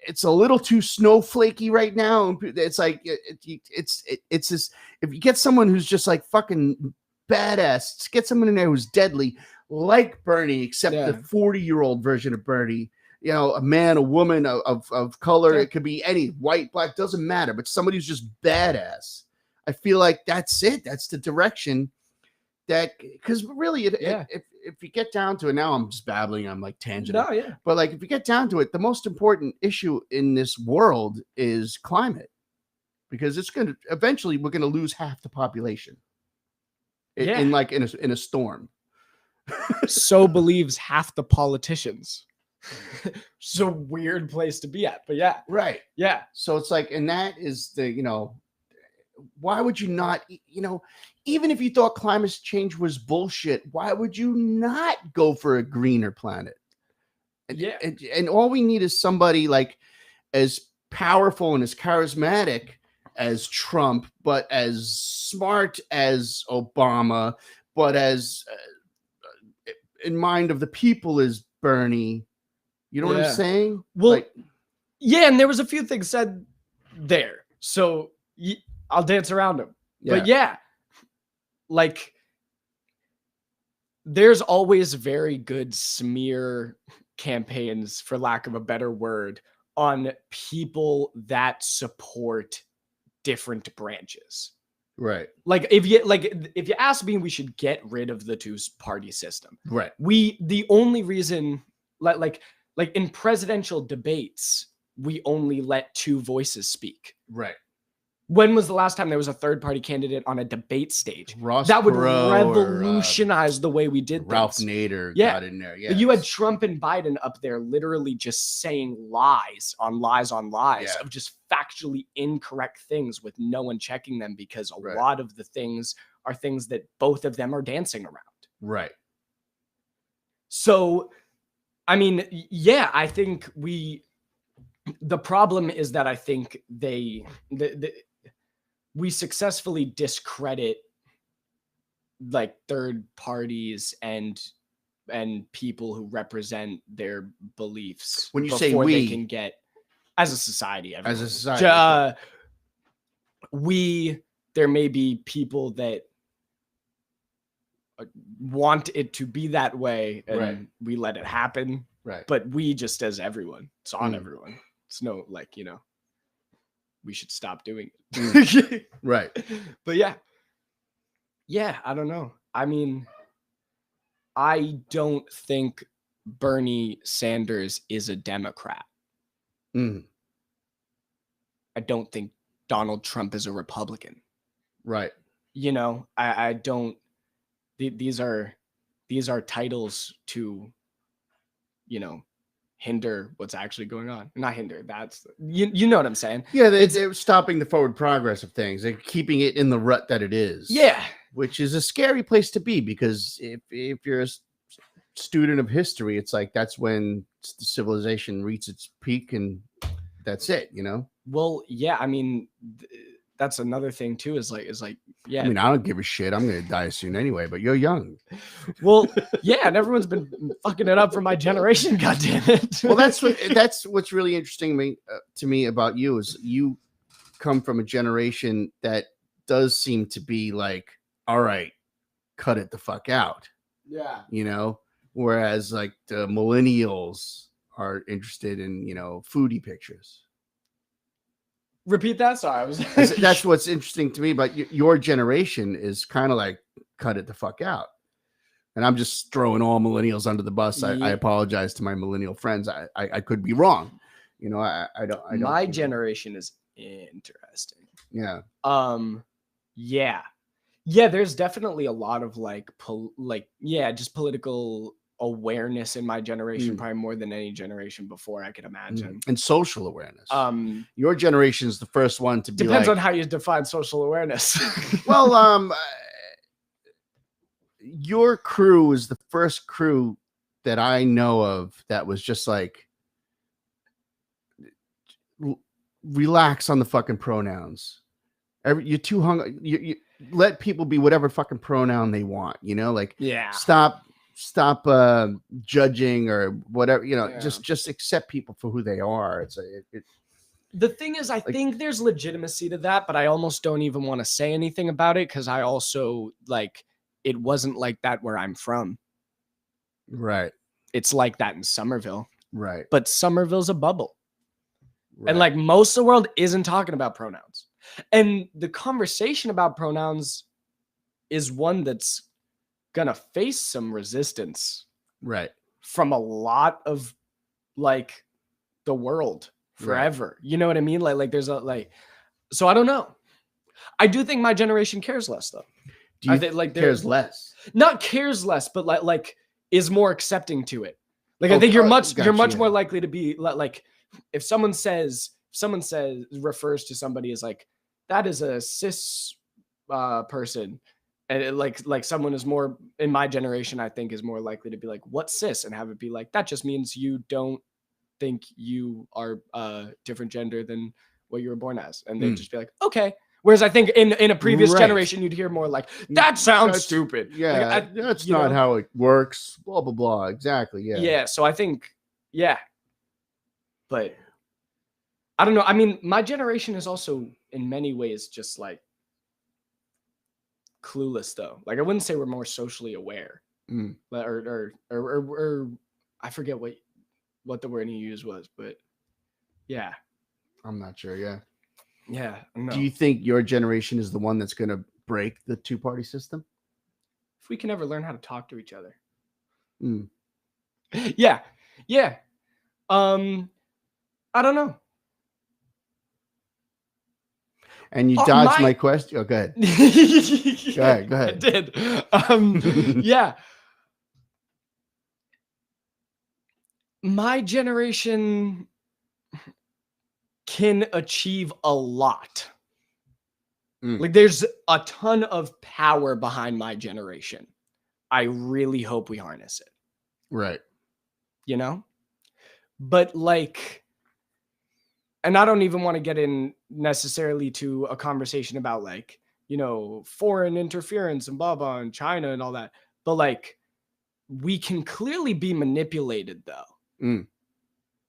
it's a little too snowflakey right now. It's like it's this. If you get someone who's just like fucking badass, get someone in there who's deadly, like Bernie, except the 40-year-old version of Bernie. A man, a woman of color. It could be any, white, black, doesn't matter. But somebody who's just badass. I feel like that's it. That's the direction. Because really, if you get down to it, now I'm just babbling. I'm like tangent. No, yeah. But like, if you get down to it, the most important issue in this world is climate, because it's going to eventually we're going to lose half the population. In a storm. So believes half the politicians. It's a weird place to be at, but yeah. Right. Yeah. So it's like, and that is why would you not, even if you thought climate change was bullshit, why would you not go for a greener planet? And all we need is somebody like as powerful and as charismatic as Trump, but as smart as Obama, but as in mind of the people as Bernie. You know what I'm saying? Well, and there was a few things said there, so I'll dance around them. But there's always very good smear campaigns, for lack of a better word, on people that support different branches. Right. Like if you ask me, we should get rid of the two-party system. Right. The only reason like in presidential debates, we only let two voices speak. Right. When was the last time there was a third-party candidate on a debate stage? Ross that would Perot revolutionize the way we did Ralph things. Nader Yeah. got in there. Yeah. You had Trump and Biden up there literally just saying lies on lies on lies of just factually incorrect things with no one checking them, because a lot of the things are things that both of them are dancing around. Right. So, I mean, yeah, I think the problem is that I think we successfully discredit like third parties and people who represent their beliefs. When you say before we, they can get as a society, everyone. as a society, there may be people that want it to be that way, and we let it happen. Right. But we just as everyone, it's on everyone. It's no like, we should stop doing it. Right. But yeah, I don't know. I mean, I don't think Bernie Sanders is a Democrat. Mm. I don't think Donald Trump is a Republican. Right. I don't. These are titles to, hinder what's actually going on. Not hinder. That's you know what I'm saying. Yeah, they're stopping the forward progress of things. They're keeping it in the rut that it is. Yeah, which is a scary place to be, because if you're a student of history, it's like that's when civilization reached its peak, and that's it. Well, yeah. I mean, that's another thing too. Is like yeah. I mean, I don't give a shit. I'm gonna die soon anyway. But you're young. Well, yeah, and everyone's been fucking it up for my generation. God damn it. Well, that's what's really interesting to me about you is you come from a generation that does seem to be like, all right, cut it the fuck out. Yeah. Whereas like the millennials are interested in, foodie pictures. Repeat that. Sorry, that's what's interesting to me. But your generation is kind of like, cut it the fuck out. And I'm just throwing all millennials under the bus. I apologize to my millennial friends. I could be wrong. I don't. My generation is interesting. Yeah. Yeah. Yeah, there's definitely a lot of just political awareness in my generation, probably more than any generation before I could imagine. And social awareness. Your generation is the first one to be depends on how you define social awareness. Well, your crew is the first crew that I know of that was just like, relax on the fucking pronouns. You're too hung. You let people be whatever fucking pronoun they want. Stop judging or whatever. Just accept people for who they are. The thing is, I think there's legitimacy to that, but I almost don't even want to say anything about it, because I also it wasn't like that where I'm from. Right. It's like that in Somerville. Right. But Somerville's a bubble. Right. And most of the world isn't talking about pronouns. And the conversation about pronouns is one that's going to face some resistance. Right. From a lot of the world forever. Right. You know what I mean? There's so I don't know. I do think my generation cares less though. Do you think cares less? Not cares less, but is more accepting to it. I think you're much more likely to be if someone refers to somebody as that is a cis person, and someone is more in my generation, I think is more likely to be what's cis, and have it be that just means you don't think you are different gender than what you were born as, and they just be okay. Whereas I think in a previous generation, you'd hear more that sounds stupid. Yeah, that's not how it works. Blah, blah, blah. Exactly. Yeah. Yeah. So I think, yeah. But I don't know. I mean, my generation is also in many ways just clueless, though. I wouldn't say we're more socially aware. Or I forget what the word you used was, but Yeah. I'm not sure. Yeah. Yeah. No. Do you think your generation is the one that's going to break the two-party system? If we can ever learn how to talk to each other. Mm. Yeah. Yeah. I don't know. And you dodged my question. Oh, go ahead. Go ahead. I did. Yeah. My generation can achieve a lot. Like there's a ton of power behind my generation. I really hope we harness it. Right. You know? But like, and I don't even want to get in necessarily to a conversation about like, you know, foreign interference and blah, blah, and China and all that. But like, we can clearly be manipulated though.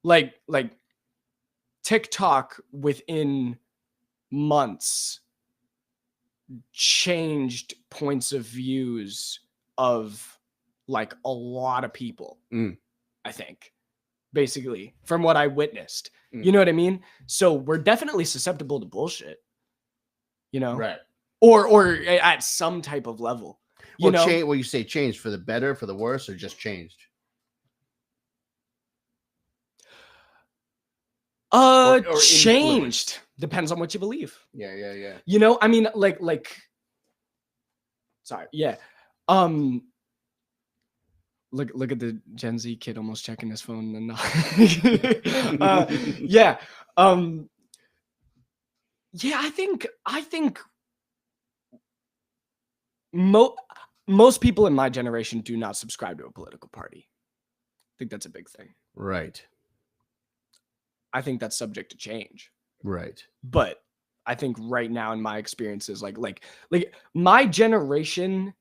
Like TikTok within months changed points of views of like a lot of people. I think, basically, from what I witnessed. You know what I mean? So we're definitely susceptible to bullshit. You know? Right. Or at some type of level. You know? Well, you say changed for the better, for the worse, or just changed? Or changed. Depends on what you believe. Yeah. You know, I mean, like sorry, yeah. Look at the Gen Z kid almost checking his phone and yeah. Yeah, I think most people in my generation do not subscribe to a political party. I think that's a big thing. Right. I think that's subject to change. Right. But I think right now in my experiences, like my generation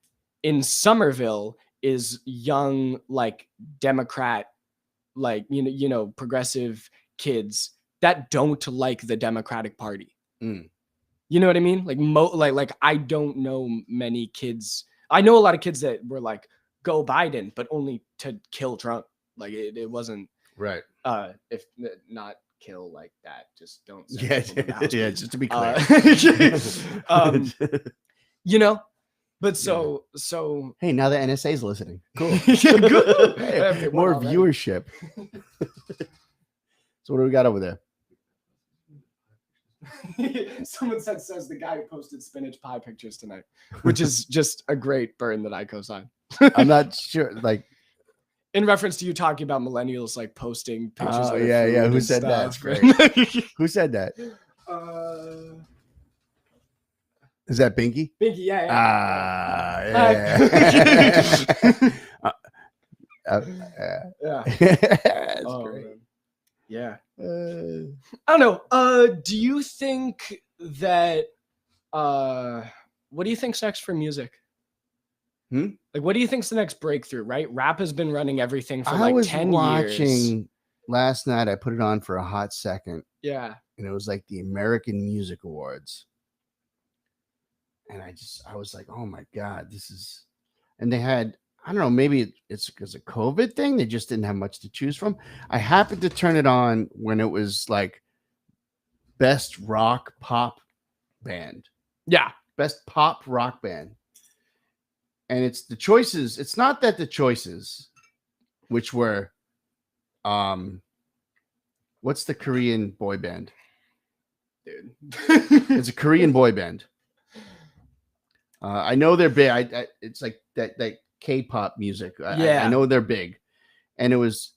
in Somerville is young, like Democrat, like, you know, progressive kids that don't like the Democratic Party. You know what I mean? Like I don't know many kids. I know a lot of kids that were like, go Biden, but only to kill Trump. Like it wasn't right. If not kill like that, just don't. Yeah, just to be clear. You know, but so hey, now the NSA is listening. Cool. Good. Hey, more viewership. So what do we got over there? Someone says the guy who posted spinach pie pictures tonight, which is just a great burn that I co-sign. I'm not sure, like in reference to you talking about millennials like posting pictures. Oh yeah. Who said that? That's great. Who said that? Is that Binky? Binky, yeah. Yeah. That's great. Man. Yeah. I don't know. Do you think that what do you think's next for music? Like, what do you think's the next breakthrough? Right, rap has been running everything for like 10 years. Last night, I put it on for a hot second. Yeah, and it was like the American Music Awards, and I was like, oh my god, this is. And they had, I don't know, maybe it's because of COVID thing. They just didn't have much to choose from. I happened to turn it on when it was like best rock pop band. Yeah, best pop rock band. And it's the choices. It's not that the choices, which were, what's the Korean boy band? Dude, it's a Korean boy band. I know they're big. It's like that K-pop music. I know they're big, and it was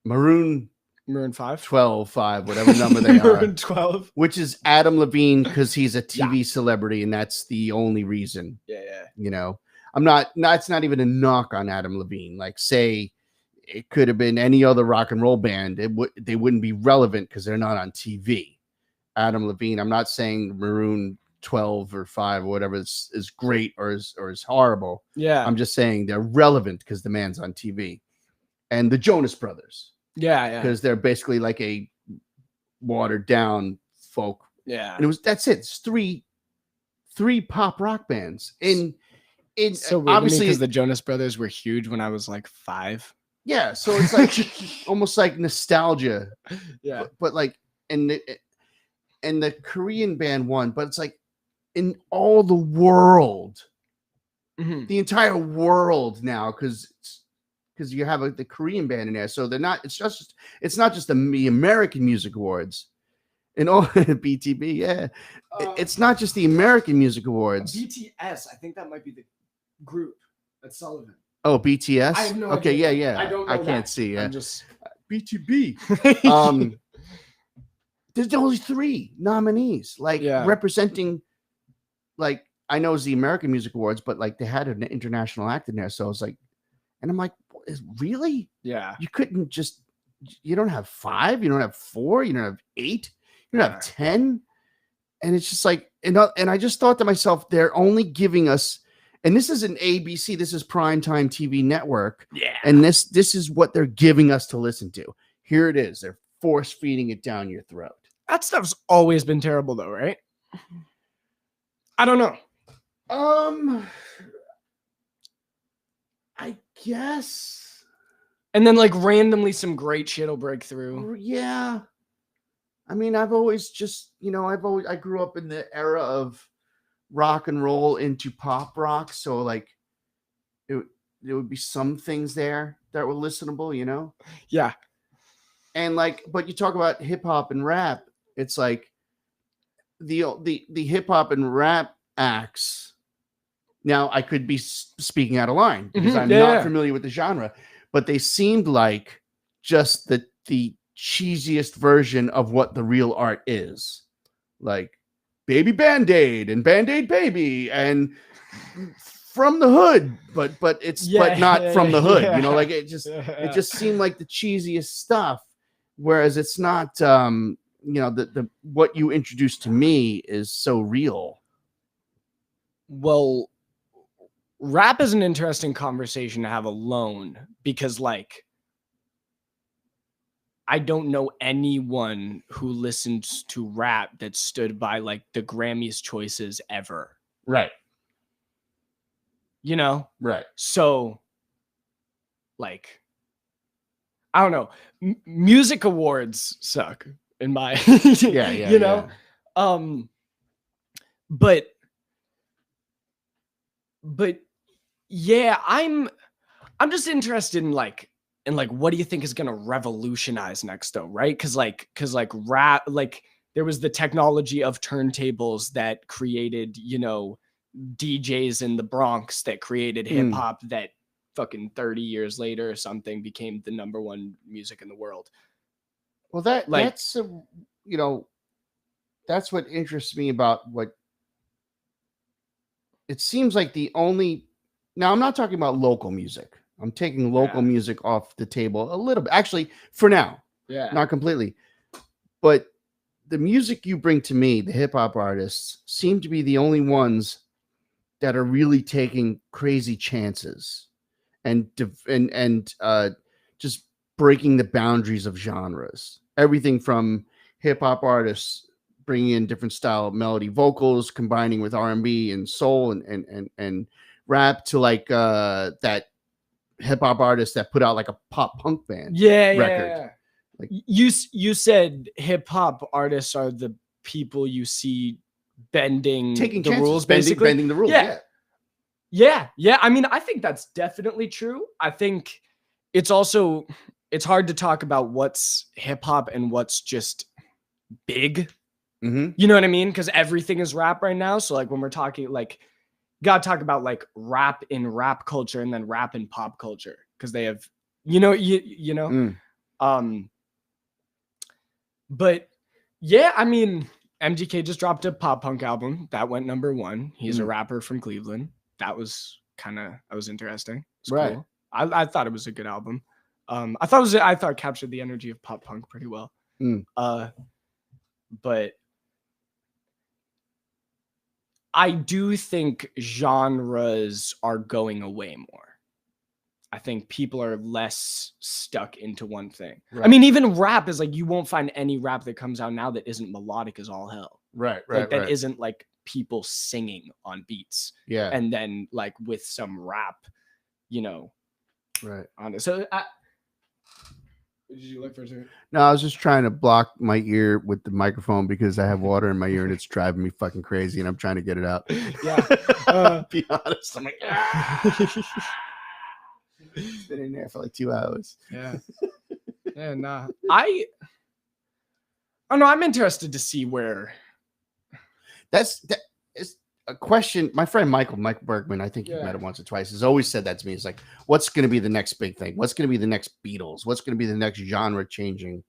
Maroon 5, 5, whatever number they are. Maroon 12, which is Adam Levine because he's a TV celebrity, and that's the only reason. Yeah. You know. It's not even a knock on Adam Levine. Like, say it could have been any other rock and roll band. They wouldn't be relevant because they're not on TV. Adam Levine, I'm not saying Maroon 12 or 5 or whatever is great or is horrible. Yeah. I'm just saying they're relevant because the man's on TV. And the Jonas Brothers. Yeah. Because they're basically like a watered down folk. Yeah. And that's it. It's three pop rock bands. It's so weird, obviously because the Jonas Brothers were huge when I was like 5. Yeah, so it's like almost like nostalgia. Yeah. But like and the Korean band won, but it's like in all the world, Mhm. the entire world now, because you have the Korean band in there, so they're not. It's not just the American Music Awards, and all BTB. Yeah, it's not just the American Music Awards. BTS, I think that might be the group that's Sullivan. Oh, BTS. I have no okay, idea. yeah. I don't know. I can't that. see. Yeah, I'm just BTB. There's only 3 nominees, like Yeah. representing. Like I know it's the American Music Awards, but like they had an international act in there, so I was like, and I'm like, really? Yeah. You couldn't just. You don't have 5. You don't have 4. You don't have 8. You don't have 10. And it's just like, and I just thought to myself, they're only giving us, and this is an ABC, this is primetime TV network. Yeah. And this is what they're giving us to listen to. Here it is. They're force feeding it down your throat. That stuff's always been terrible though, right? I don't know. I guess. And then like randomly some great shit will break through. Yeah. I mean, I've always just, I grew up in the era of rock and roll into pop rock. So like there would be some things there that were listenable, Yeah. And like, but you talk about hip hop and rap, it's like the hip hop and rap acts. Now I could be speaking out of line because I'm not familiar with the genre, but they seemed like just the cheesiest version of what the real art is, like Baby Band-Aid and Band-Aid Baby and From the Hood, but it's but not from the hood, like it just seemed like the cheesiest stuff, whereas it's not the what you introduced to me is so real. Well, rap is an interesting conversation to have alone because like I don't know anyone who listens to rap that stood by like the Grammys choices ever. Right. Right. So like, I don't know. Music awards suck in my, yeah. But yeah, I'm just interested in like what do you think is going to revolutionize next though, right? Cuz like rap, like there was the technology of turntables that created, DJs in the Bronx that created hip hop that fucking 30 years later or something became the number 1 music in the world. Well, that's that's what interests me about what it seems like the only. Now, I'm not talking about local music. I'm taking local music off the table a little bit, actually, for now. Yeah. Not completely. But the music you bring to me, the hip hop artists, seem to be the only ones that are really taking crazy chances and just breaking the boundaries of genres. Everything from hip hop artists bringing in different style of melody vocals, combining with R&B and soul and rap, to like that hip hop artist that put out like a pop punk band record. Yeah. Like you said hip hop artists are the people you see taking the chances, rules, basically bending the rules. Yeah. I mean, I think that's definitely true. I think it's hard to talk about what's hip hop and what's just big. Mm-hmm. You know what I mean? Because everything is rap right now. So like when we're talking, like, gotta talk about like rap in rap culture and then rap in pop culture, because they have, But yeah, I mean, MGK just dropped a pop punk album that went number 1. He's a rapper from Cleveland. That was interesting. Right. Cool. I thought it was a good album. I thought it captured the energy of pop punk pretty well. But I do think genres are going away more. I think people are less stuck into one thing. Right. I mean, even rap is like, you won't find any rap that comes out now that isn't melodic as all hell. Right. That isn't like people singing on beats. Yeah. And then like with some rap, Right. on it. So Did you look for it? No, I was just trying to block my ear with the microphone because I have water in my ear and it's driving me fucking crazy, and I'm trying to get it out. Yeah. Be honest, I'm like, it's been in there for like 2 hours. Yeah. Yeah, nah. I don't know. I'm interested to see where. That is a question. My friend Michael Bergman, I think you've Yeah. met him once or twice, has always said that to me. It's like, what's going to be the next big thing? What's going to be the next Beatles? What's going to be the next genre changing?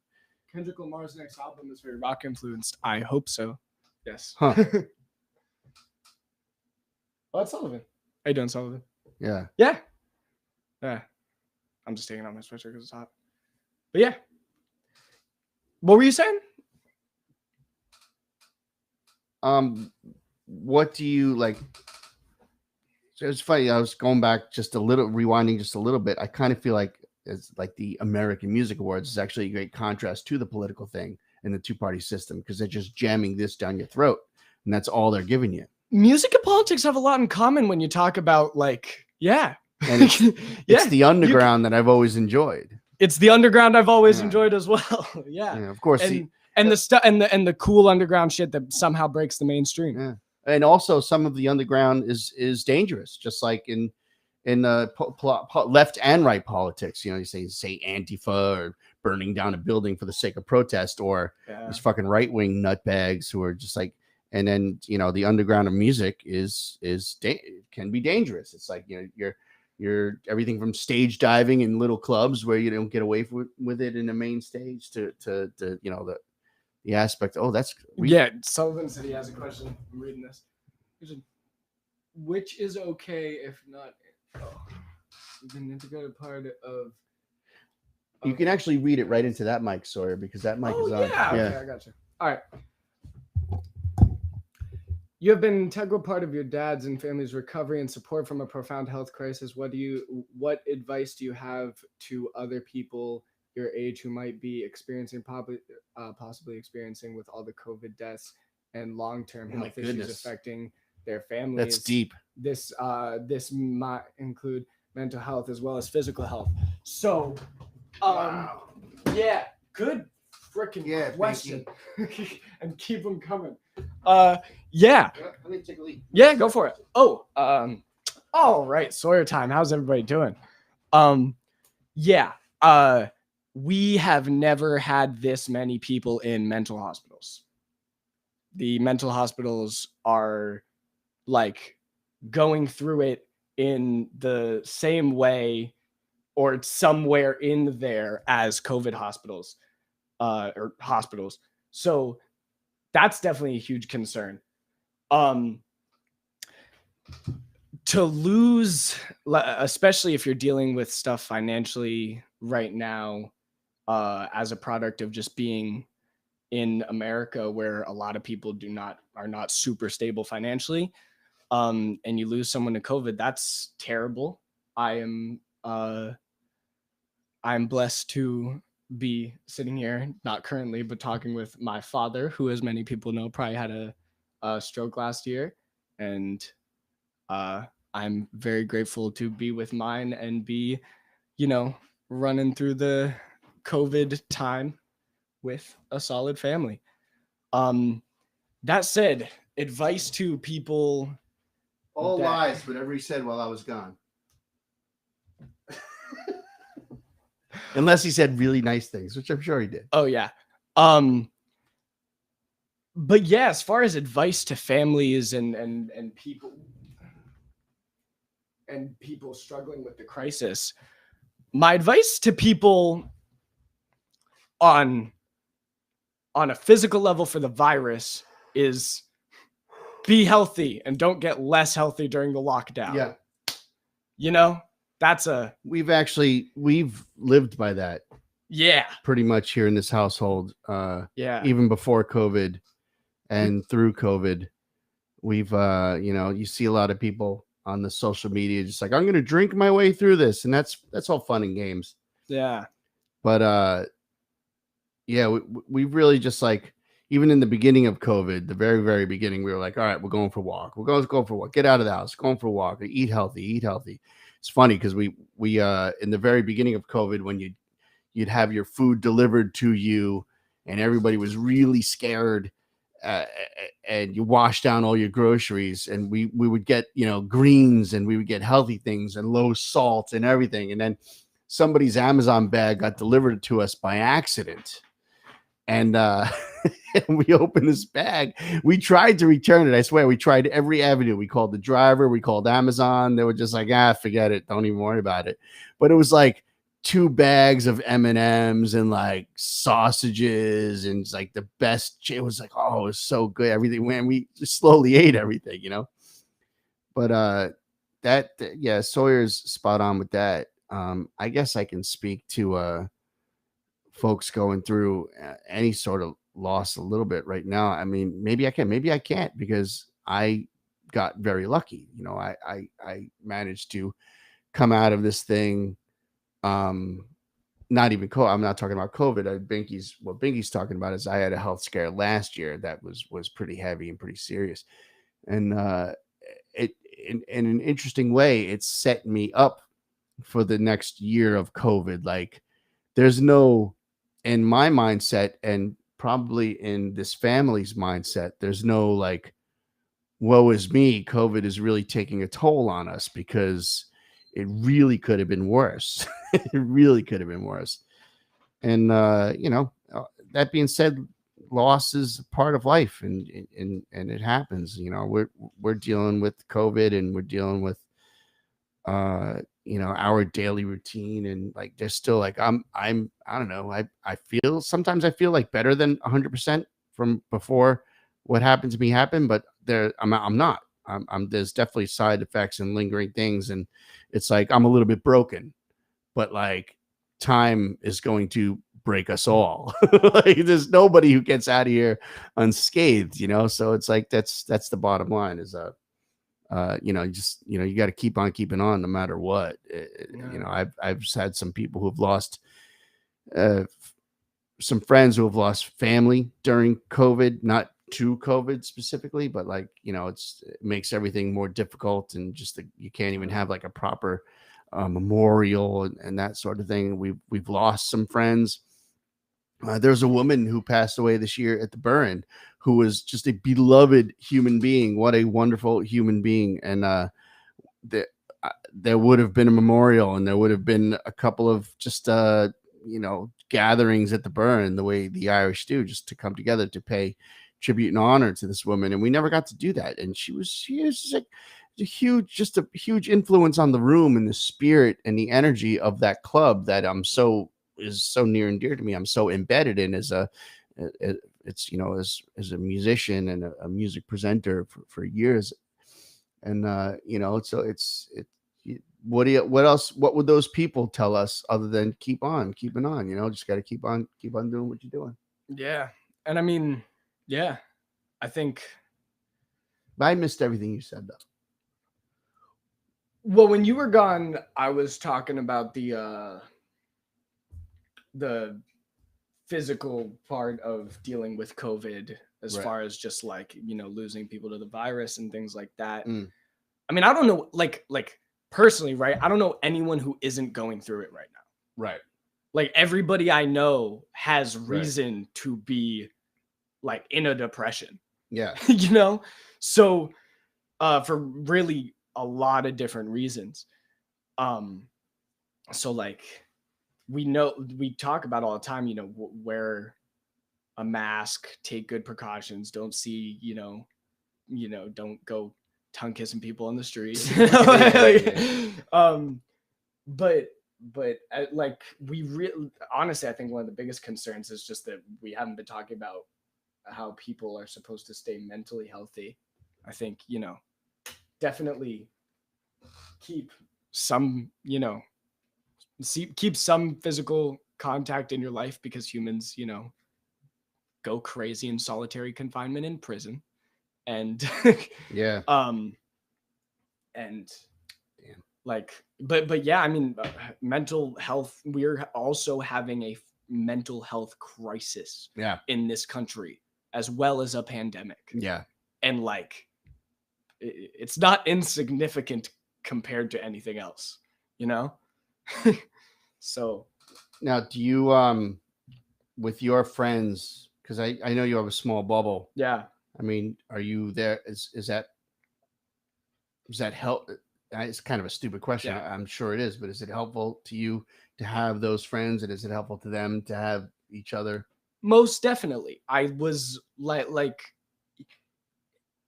Kendrick Lamar's next album is very rock influenced. I hope so. Yes. Huh. Oh, it's Sullivan. How you doing, Sullivan? Yeah. Yeah. Yeah. I'm just taking off my sweatshirt because it's hot. But yeah. What were you saying? What do you like? So it's funny. I was going back just a little, rewinding just a little bit. I kind of feel like it's like the American Music Awards is actually a great contrast to the political thing and the two-party system, because they're just jamming this down your throat, and that's all they're giving you. Music and politics have a lot in common when you talk about, like, yeah. And it's the underground that I've always enjoyed. It's the underground I've always enjoyed as well. Yeah. Of course. And the stuff and the cool underground shit that somehow breaks the mainstream. Yeah. And also some of the underground is dangerous, just like in the left and right politics. You know, you say Antifa or burning down a building for the sake of protest, or these fucking right wing nutbags who are just like. And then, you know, the underground of music can be dangerous. It's like, you know, you're everything from stage diving in little clubs where you don't get away with it in the main stage to you know, the aspect. Oh, that's Sullivan said he has a question. I'm reading this. Which is okay if not an integrated part of. You can actually read it right into that mic, Sawyer, because that mic is on. Yeah. Okay, I got you. All right. You have been an integral part of your dad's and family's recovery and support from a profound health crisis. What advice do you have to other people your age who might be experiencing, possibly experiencing with all the COVID deaths and long-term health issues affecting their families? That's deep. This might include mental health as well as physical health. So, yeah, good freaking question. And keep them coming. Yeah. Let me take a leak. Yeah, go for it. Oh, all right, Sawyer time. How's everybody doing? We have never had this many people in mental hospitals. The mental hospitals are like going through it in the same way or somewhere in there as COVID hospitals, or hospitals. So that's definitely a huge concern. To lose, especially if you're dealing with stuff financially right now, as a product of just being in America, where a lot of people are not super stable financially, and you lose someone to COVID, that's terrible. I'm blessed to be sitting here, not currently, but talking with my father, who, as many people know, probably had a stroke last year, and I'm very grateful to be with mine and be, you know, running through the COVID time with a solid family. That said, advice to people. All lies, whatever he said while I was gone. Unless he said really nice things, which I'm sure he did. Oh, yeah. But yeah, as far as advice to families and people struggling with the crisis, my advice to people on a physical level for the virus is be healthy and don't get less healthy during the lockdown. Yeah. You know, we've lived by that. Yeah. Pretty much here in this household. Even before COVID and through COVID, we've, you see a lot of people on the social media just like, I'm going to drink my way through this. And that's all fun and games. Yeah. But, we've really just like, even in the beginning of COVID, the very, very beginning, we were like, all right, we're going for a walk. We're going to go for a walk. Get out of the house. Going for a walk. Eat healthy. It's funny because we in the very beginning of COVID, when you you'd have your food delivered to you, and everybody was really scared. Uh, and you wash down all your groceries, and we would get, you know, greens, and we would get healthy things and low salt and everything. And then somebody's Amazon bag got delivered to us by accident. And and we opened this bag. We tried to return it. I swear, we tried every avenue. We called the driver. We called Amazon. They were just like, forget it. Don't even worry about it. But it was like 2 bags of M&Ms and like sausages and like the best. It was like, oh, it was so good. Everything. When we just slowly ate everything, you know. But yeah, Sawyer's spot on with that. I guess I can speak to folks going through any sort of loss a little bit right now. I mean, maybe I can, maybe I can't, because I got very lucky. You know, I managed to come out of this thing. Not even I'm not talking about COVID. What Binky's talking about is I had a health scare last year that was pretty heavy and pretty serious. And it in an interesting way, it set me up for the next year of COVID. Like, there's no, in my mindset, and probably in this family's mindset, there's no like, woe is me, COVID is really taking a toll on us, because it really could have been worse. It really could have been worse. And you know, that being said, loss is part of life, and it happens. You know, we're dealing with COVID, and we're dealing with you know, our daily routine, and like there's still like I don't know, I feel sometimes I feel like better than 100% from before what happened to me happened, but I'm not. I'm there's definitely side effects and lingering things, and it's like I'm a little bit broken, but like time is going to break us all. Like, there's nobody who gets out of here unscathed, you know. So it's like that's the bottom line is you know, just, you know, you got to keep on keeping on no matter what. You know, I've had some people who have lost some friends who have lost family during COVID, not to COVID specifically, but like, you know, it makes everything more difficult, and just you can't even have like a proper memorial and that sort of thing. We've lost some friends. There's a woman who passed away this year at the burn, who was just a beloved human being. What a wonderful human being. And there would have been a memorial, and there would have been a couple of just you know, gatherings at the burn, the way the Irish do, just to come together to pay tribute and honor to this woman. And we never got to do that. And she was just like a huge influence on the room, and the spirit and the energy of that club that is so near and dear to me. I'm so embedded in as it's, you know, as a musician and a music presenter for years. And you know, so what else, what would those people tell us other than keep on keeping on? You know, just got to keep on doing what you're doing. Yeah. And I mean, yeah, I think. But I missed everything you said, though. Well, when you were gone, I was talking about the physical part of dealing with COVID, as far as just like, you know, losing people to the virus and things like that. I mean, I don't know, like personally, right? I don't know anyone who isn't going through it right now. Right. Like, everybody I know has reason to be like in a depression. Yeah. You know? So for really a lot of different reasons. So like, we talk about all the time, you know, wear a mask, take good precautions, don't see, you know, don't go tongue kissing people on the street. But like, we really, honestly, I think one of the biggest concerns is just that we haven't been talking about how people are supposed to stay mentally healthy. I think, you know, definitely keep some, you know, keep some physical contact in your life, because humans, you know, go crazy in solitary confinement in prison. And yeah. And damn, like, but yeah, I mean, mental health, we're also having a mental health crisis in this country, as well as a pandemic. Yeah. And like, it's not insignificant compared to anything else, you know? So Now, do you with your friends? Because I know you have a small bubble. Yeah. I mean, are you there? Is that help? It's kind of a stupid question. Yeah. I'm sure it is, but is it helpful to you to have those friends, and is it helpful to them to have each other? Most definitely. I was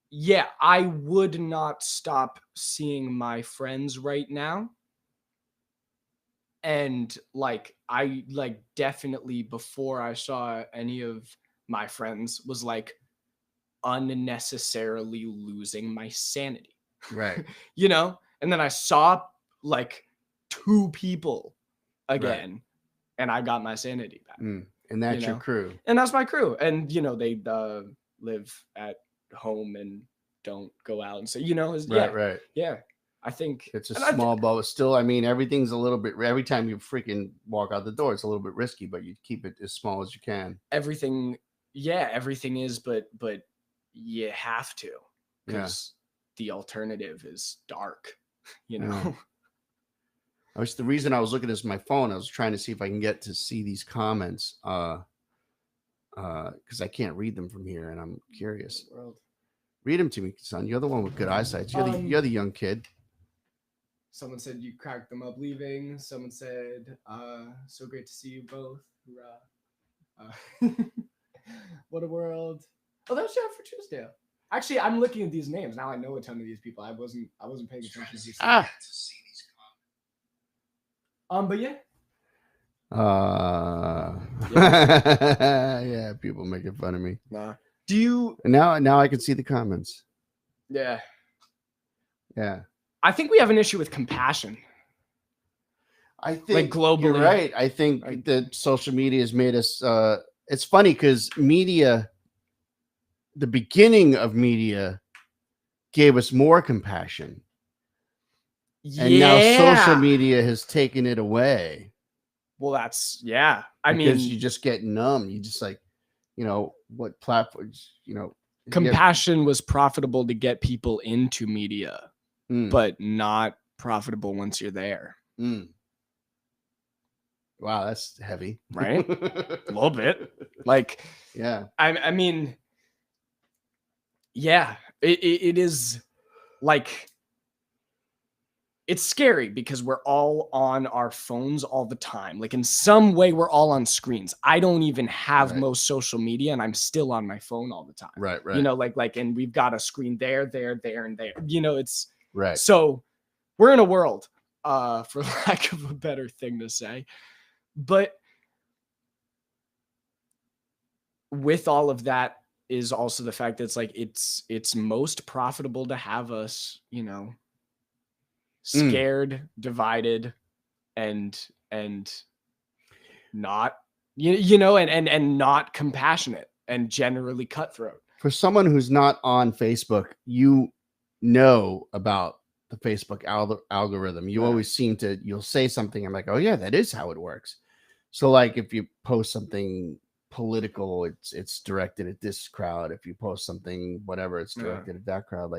yeah, I would not stop seeing my friends right now. And I definitely before I saw any of my friends was like unnecessarily losing my sanity. Right. You know? And then I saw like 2 people again and I got my sanity back. And that's You your know? crew. And that's my crew. And they live at home and don't go out and so Right. yeah. I think It's a and I small bubble. Still, I mean, everything's a little bit. Every time you freaking walk out the door, it's a little bit risky, but you keep it as small as you can. everything is, but you have to because the alternative is dark, you know. Yeah. The reason I was looking at my phone. I was trying to see if I can get to see these comments, because I can't read them from here, and I'm curious. Read them to me, son. You're the one with good eyesight. You're the young kid. Someone said you cracked them up leaving. Someone said, so great to see you both. Hoorah. What a world. Oh, that was Jennifer Truesdale. Actually, I'm looking at these names. Now I know a ton of these people. I wasn't paying attention to these. But yeah. Yeah, people making fun of me. Nah. Do you now I can see the comments. Yeah. Yeah. I think we have an issue with compassion. I think globally. You're right. I think that social media has made us it's funny because media, the beginning of media gave us more compassion. Yeah. And now social media has taken it away. Well, that's I because mean, you just get numb. You just what platforms, compassion was profitable to get people into media, but not profitable once you're there. Wow, that's heavy, right? A little bit. Yeah. I mean, yeah, it is it's scary because we're all on our phones all the time. In some way, we're all on screens. I don't even have most social media, and I'm still on my phone all the time. Right. And we've got a screen there, and there. It's right. So we're in a world, for lack of a better thing to say, but with all of that is also the fact that it's most profitable to have us, scared, divided, and not and not compassionate and generally cutthroat. For someone who's not on Facebook, you know about the Facebook algorithm. You always seem to, you'll say something, I'm like, oh yeah, that is how it works. So if you post something political, it's directed at this crowd. If you post something whatever, it's directed at that crowd.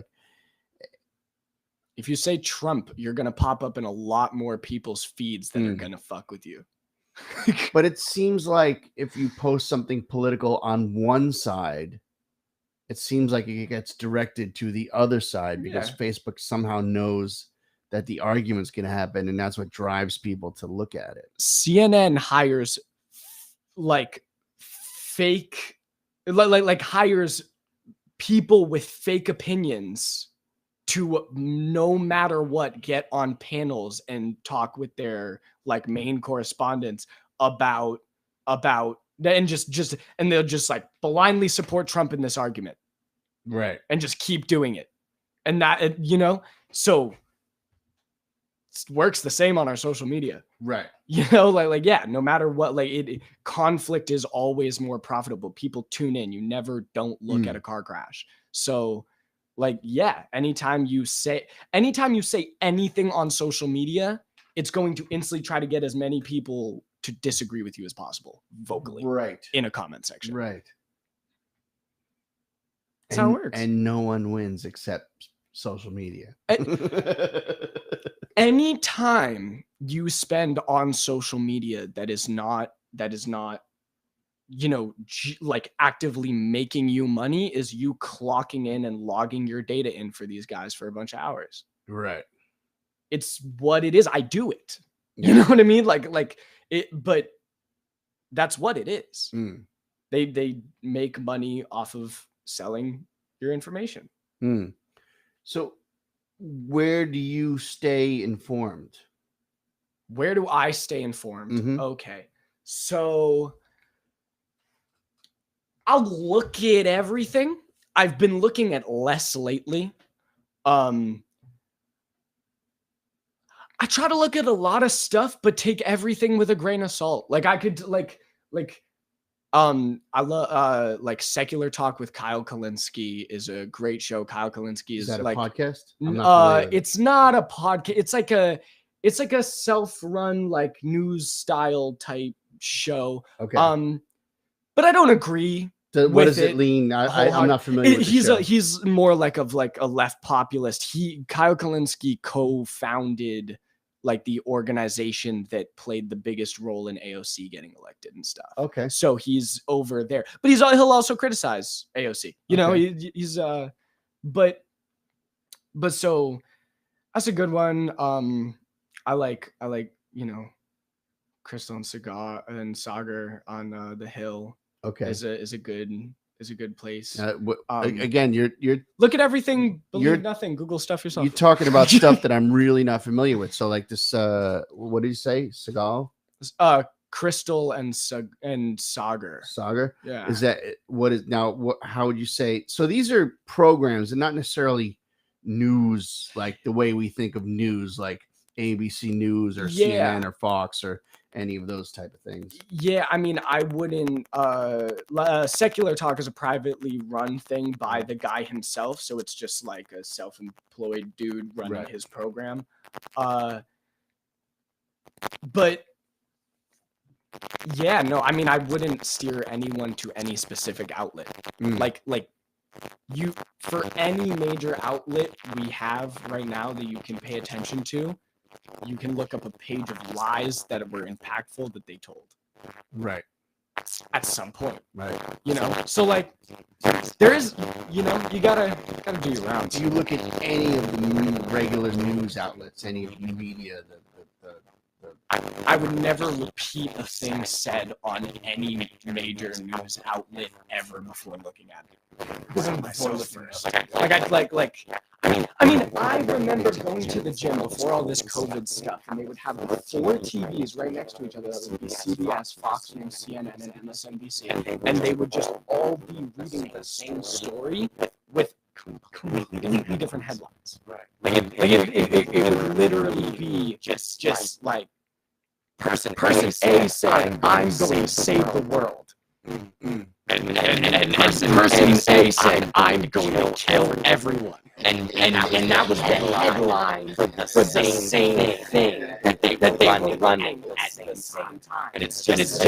If you say Trump, you're gonna pop up in a lot more people's feeds that are gonna fuck with you. But it seems like if you post something political on one side, it seems like it gets directed to the other side because Facebook somehow knows that the argument's going to happen, and that's what drives people to look at it. CNN hires fake, hires people with fake opinions to no matter what get on panels and talk with their main correspondents about and just and they'll just blindly support Trump in this argument. Right. And just keep doing it. And that, so it works the same on our social media. Right. No matter what, conflict is always more profitable. People tune in. You never don't look at a car crash. So anytime you say anything on social media, it's going to instantly try to get as many people to disagree with you as possible vocally. Right. In a comment section. Right. That's how it works. And no one wins except social media. any time you spend on social media that is not like actively making you money is you clocking in and logging your data in for these guys for a bunch of hours. Right. It's what it is. I do it. You know what I mean? Like it, but that's what it is. They make money off of selling your information. So where do you stay informed? Where do I stay informed? Okay. So I'll look at everything. I've been looking at less lately. I try to look at a lot of stuff, but take everything with a grain of salt. Like I could I love like Secular Talk with Kyle Kalinske is a great show. Kyle Kalinske is that a like podcast? It's not a podcast. It's like a self-run like news style type show. Okay. But I don't agree. What does it lean? I'm not familiar with the show. He's more like a left populist. Kyle Kalinske co-founded like the organization that played the biggest role in AOC getting elected and stuff. Okay. So he's over there, but he'll also criticize AOC. You know, he's but so that's a good one. I like Crystal and Sagar on the Hill. Okay. Is a good place. Again, you're look at everything, believe nothing, Google stuff yourself. You're talking about stuff that I'm really not familiar with. So like this, what did you say? Seagal? Crystal and Sagar. Sagar? Yeah. Is that what is now? How would you say? So these are programs and not necessarily news, like the way we think of news, like ABC News or CNN or Fox or any of those type of things. Yeah, I mean, I wouldn't. Secular Talk is a privately run thing by the guy himself, so it's just like a self-employed dude running his program. But yeah, no, I mean, I wouldn't steer anyone to any specific outlet. Like you, for any major outlet we have right now that you can pay attention to, you can look up a page of lies that were impactful that they told. Right. At some point. Right. You know, so like there is, you know, you gotta do your rounds. Do you look at any of the regular news outlets, any of the media, I would never repeat a thing said on any major news outlet ever before looking at it. Because I'm so first. I mean, I remember going to the gym before all this COVID stuff, and they would have 4 TVs right next to each other. That would be CBS, Fox News, CNN, and MSNBC, and they would just all be reading the same story with completely different headlines. Right. It would literally be just like person A saying, "I'm going to save the world," and person A saying, "I'm going to kill everyone." And that was the headline for the same thing that they were running at the same time. And it's just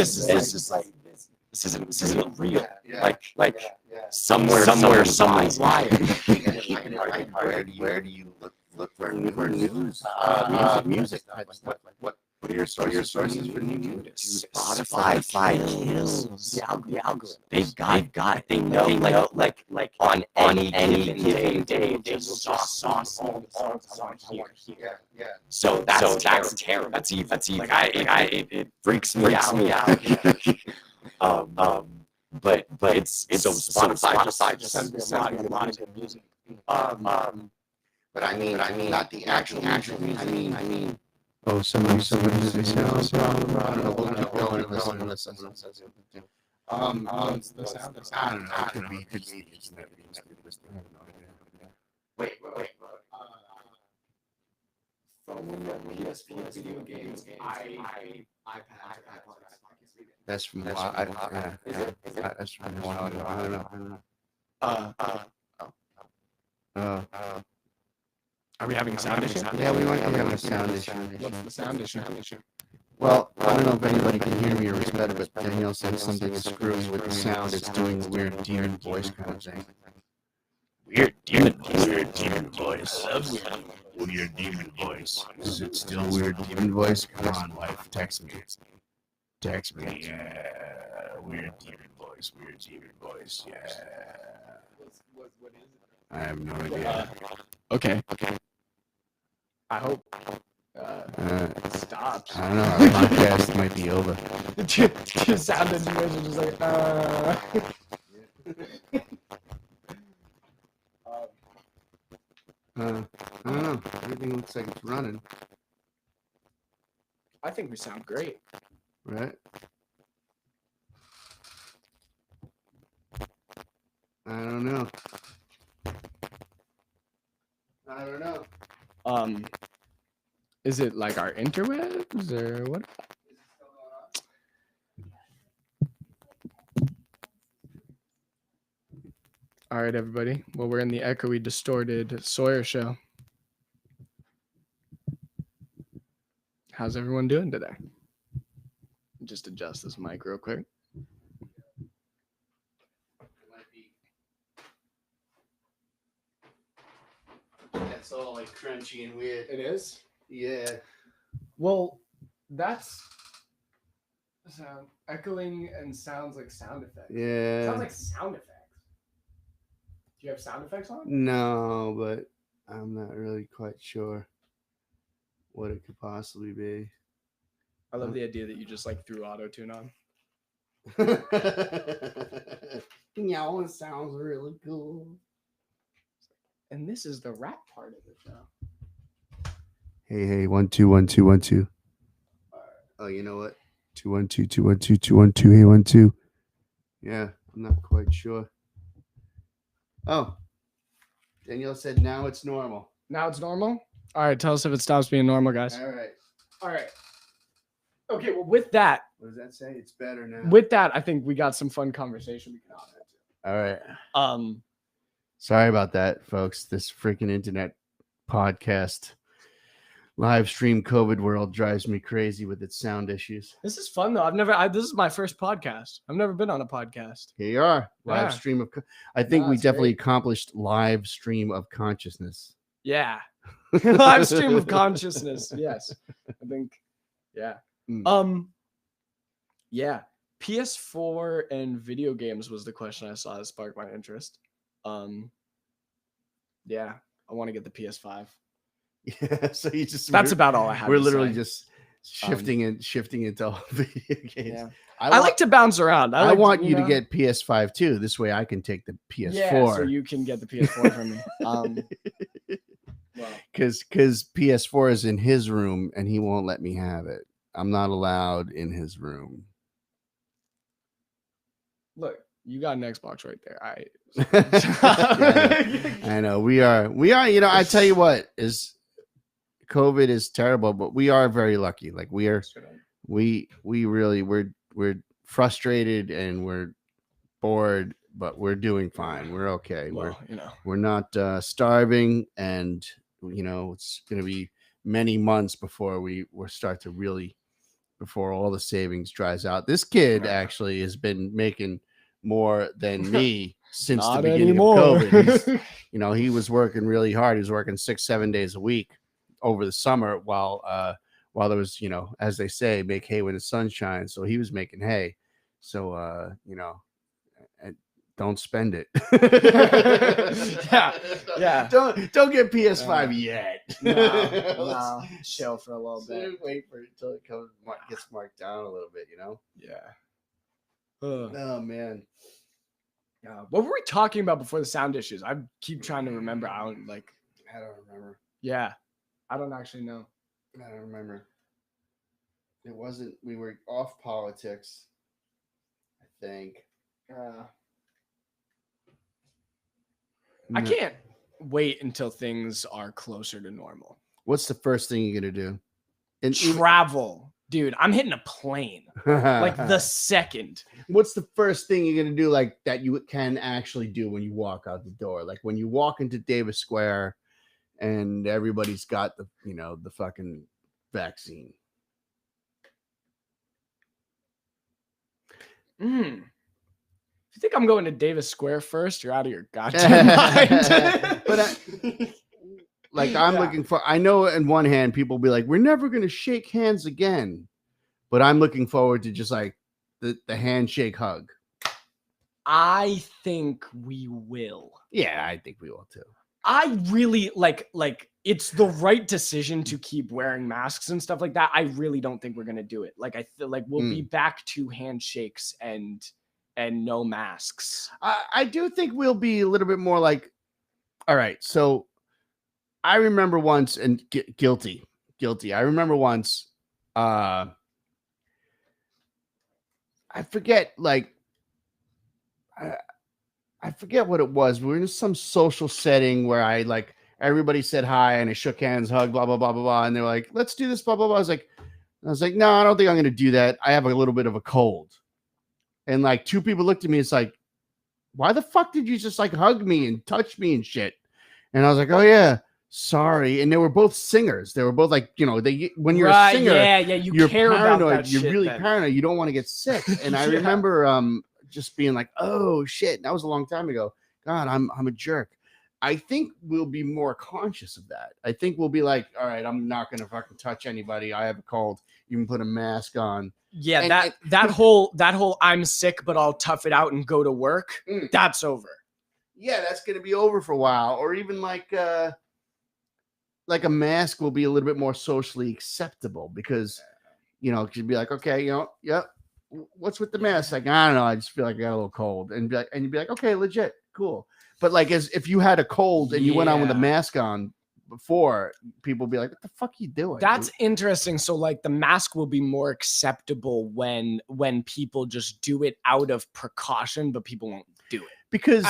like this isn't real. Like somewhere someone's lying. Where do you look for news? Music. What are your sources for news? Spotify kills the algorithm. They've got it. They know like on any given day, they will just sauce all the songs I want to hear. Yeah. So that's terrible. That's evil. Like it freaks me out. But it's so Spotify just has a lot of good music. But I mean not the actual music. I mean. Oh, somebody I don't know. We'll keep going and listen. The sound. I don't know. It could be. Wait. Phone, PS4, video games, iPad. That's from that's from a while ago. I don't know. Are we having a sound issue? Yeah, we might be having a sound issue. What's the sound issue? Well, I don't know if anybody can hear me or it's better, but Danielle said something screws with the sound. It's doing the weird demon voice kind of thing. Weird demon voice. weird demon voice. Is it still weird demon voice? Come on, wife, text me. Text me. Yeah, weird demon voice. Weird demon voice. Yeah. What is it? I have no idea. Okay. I hope it stops. I don't know. Our podcast might be over. The sound engineers are just like, I don't know. Everything looks like it's running, I think we sound great. right? I don't know. I don't know. Is it like our interwebs or what? All right, everybody. Well, we're in the echoey, distorted Sawyer show. How's everyone doing today? Just adjust this mic real quick. That's all like crunchy and weird. It is? Yeah. Well, that's sound echoing and sounds like sound effects. Yeah. Sounds like sound effects. Do you have sound effects on? No, but I'm not really quite sure what it could possibly be. I love the idea that you just like threw auto tune on. Yeah, it sounds really cool. And this is the rap part of the show. Hey, 1 2 1 2 1 2. Oh, you know what? 2 1 2 2 1 2 2 1 2. Hey, 1 2. Yeah, I'm not quite sure. Oh, Danielle said now it's normal. Now it's normal? All right, tell us if it stops being normal, guys. All right. All right. Okay, well, with that, What does that say? It's better now. with that, I think we got some fun conversation we can hop into. All right. Sorry about that, folks. This freaking internet podcast live stream COVID world drives me crazy with its sound issues. This is fun though. This is my first podcast. I've never been on a podcast. Here you are, live Yeah. stream of. I think we that's definitely great. accomplished live stream of consciousness. Yeah. Live stream of consciousness. Yes. I think. Yeah. Yeah. PS4 and video games was the question I saw that sparked my interest. Yeah. I want to get the PS5. Yeah, so you just That's about all I have. we're to literally say. just shifting into all video games. Yeah. I I like to bounce around. I want you to know? get PS5 too. This way I can take the PS4. Yeah, so you can get the PS4 from me. Well, because PS4 is in his room and he won't let me have it. I'm not allowed in his room. look, you got an Xbox right there. All right. I know we are. You know, I tell you what, is COVID is terrible, but we are very lucky. Like we really we're frustrated and we're bored, but we're doing fine. We're okay. Well, we're not starving, and you know it's going to be many months before we start to really, before all the savings dries out. This kid actually has been making more than me since the beginning of COVID. He was working really hard. He was working 6-7 days a week over the summer while there was, as they say, make hay when the sun shines. So he was making hay. So and don't spend it. yeah. Don't get PS5 yet. No, chill for a little bit. Wait for it until it gets marked down a little bit. Yeah. Oh man. What were we talking about before the sound issues? I keep trying to remember. I don't remember. Yeah, I don't actually know. I don't remember. It wasn't. We were off politics, I think. I can't wait until things are closer to normal. What's the first thing you're gonna do? Travel, dude. I'm hitting a plane like the second. What's the first thing you're gonna do, like that you can actually do when you walk out the door? Like when you walk into Davis Square and everybody's got the the fucking vaccine. If you think I'm going to Davis Square first, you're out of your goddamn mind. But Like I'm looking for, I know in one hand, people will be like, we're never going to shake hands again. But I'm looking forward to just like the handshake hug. I think we will. Yeah, I think we will too. I really like it's the right decision to keep wearing masks and stuff like that. I really don't think we're gonna do it. Like I feel like we'll be back to handshakes and no masks. I do think we'll be a little bit more like, all right. So I remember once, and guilty. I remember once. I forget, like, I forget what it was. We were in some social setting where I like everybody said hi and I shook hands, hugged, blah blah blah blah blah, and they were like, "Let's do this," blah blah blah. I was like, "No, I don't think I'm going to do that. I have a little bit of a cold." And like two people looked at me. It's like, "Why the fuck did you just like hug me and touch me and shit?" And I was like, "Oh yeah, sorry." And they were both singers. They were both like, you know, when you're a singer, you're care paranoid. About that you're shit, really then. Paranoid. You don't want to get sick. And I remember just being like, "Oh shit," that was a long time ago. God, I'm a jerk. I think we'll be more conscious of that. I think we'll be like, all right, I'm not gonna fucking touch anybody. I have a cold. You can put a mask on. Yeah, and that whole I'm sick, but I'll tough it out and go to work. That's over. Yeah, that's gonna be over for a while. Or even like a mask will be a little bit more socially acceptable because, you know, you'd be like, okay, you know, yep. What's with the mask? Like, I don't know. I just feel like I got a little cold, and you'd be like, okay, legit, cool. But like, as if you had a cold and you went on with a mask on before, people would be like, what the fuck are you doing? That's interesting. So like the mask will be more acceptable when people just do it out of precaution, but people won't do it. Because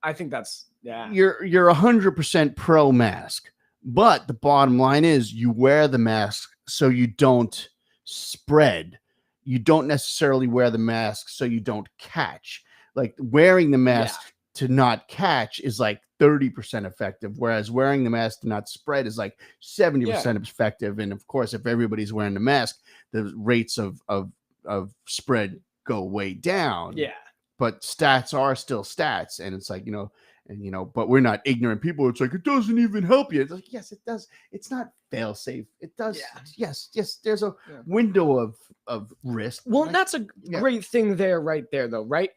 I think that's, you're 100% pro mask. But the bottom line is you wear the mask so you don't spread. You don't necessarily wear the mask so you don't catch. Like wearing the mask to not catch is like 30% effective, whereas wearing the mask to not spread is like 70% effective. And of course, if everybody's wearing the mask, the rates of spread go way down. Yeah. But stats are still stats. And it's like, you know, but we're not ignorant people. It's like, it doesn't even help you. It's like, yes, it does. It's not fail safe. It does. Yeah. Yes. There's a window of risk. Well, that's a great thing there, right there, though, right?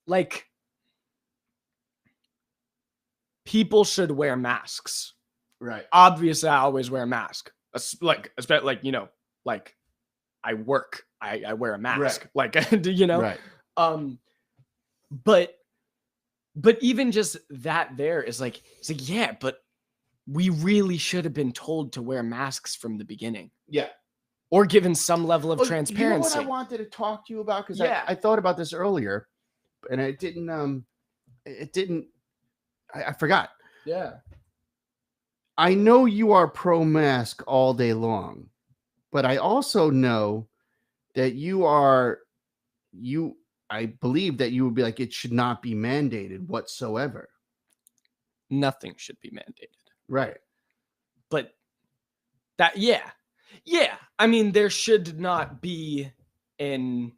Like, people should wear masks. Right. Obviously, I always wear a mask. Like, especially, like, you know, like I work, I wear a mask. Right. Like, you know? Right. But even just that there is like, it's like, yeah, but we really should have been told to wear masks from the beginning. Yeah. Or given some level of transparency. You know what I wanted to talk to you about? Because I thought about this earlier, and I forgot. Yeah. I know you are pro mask all day long, but I also know that I believe that you would be like, it should not be mandated whatsoever. Nothing should be mandated. Right. But that, yeah. I mean, there should not be an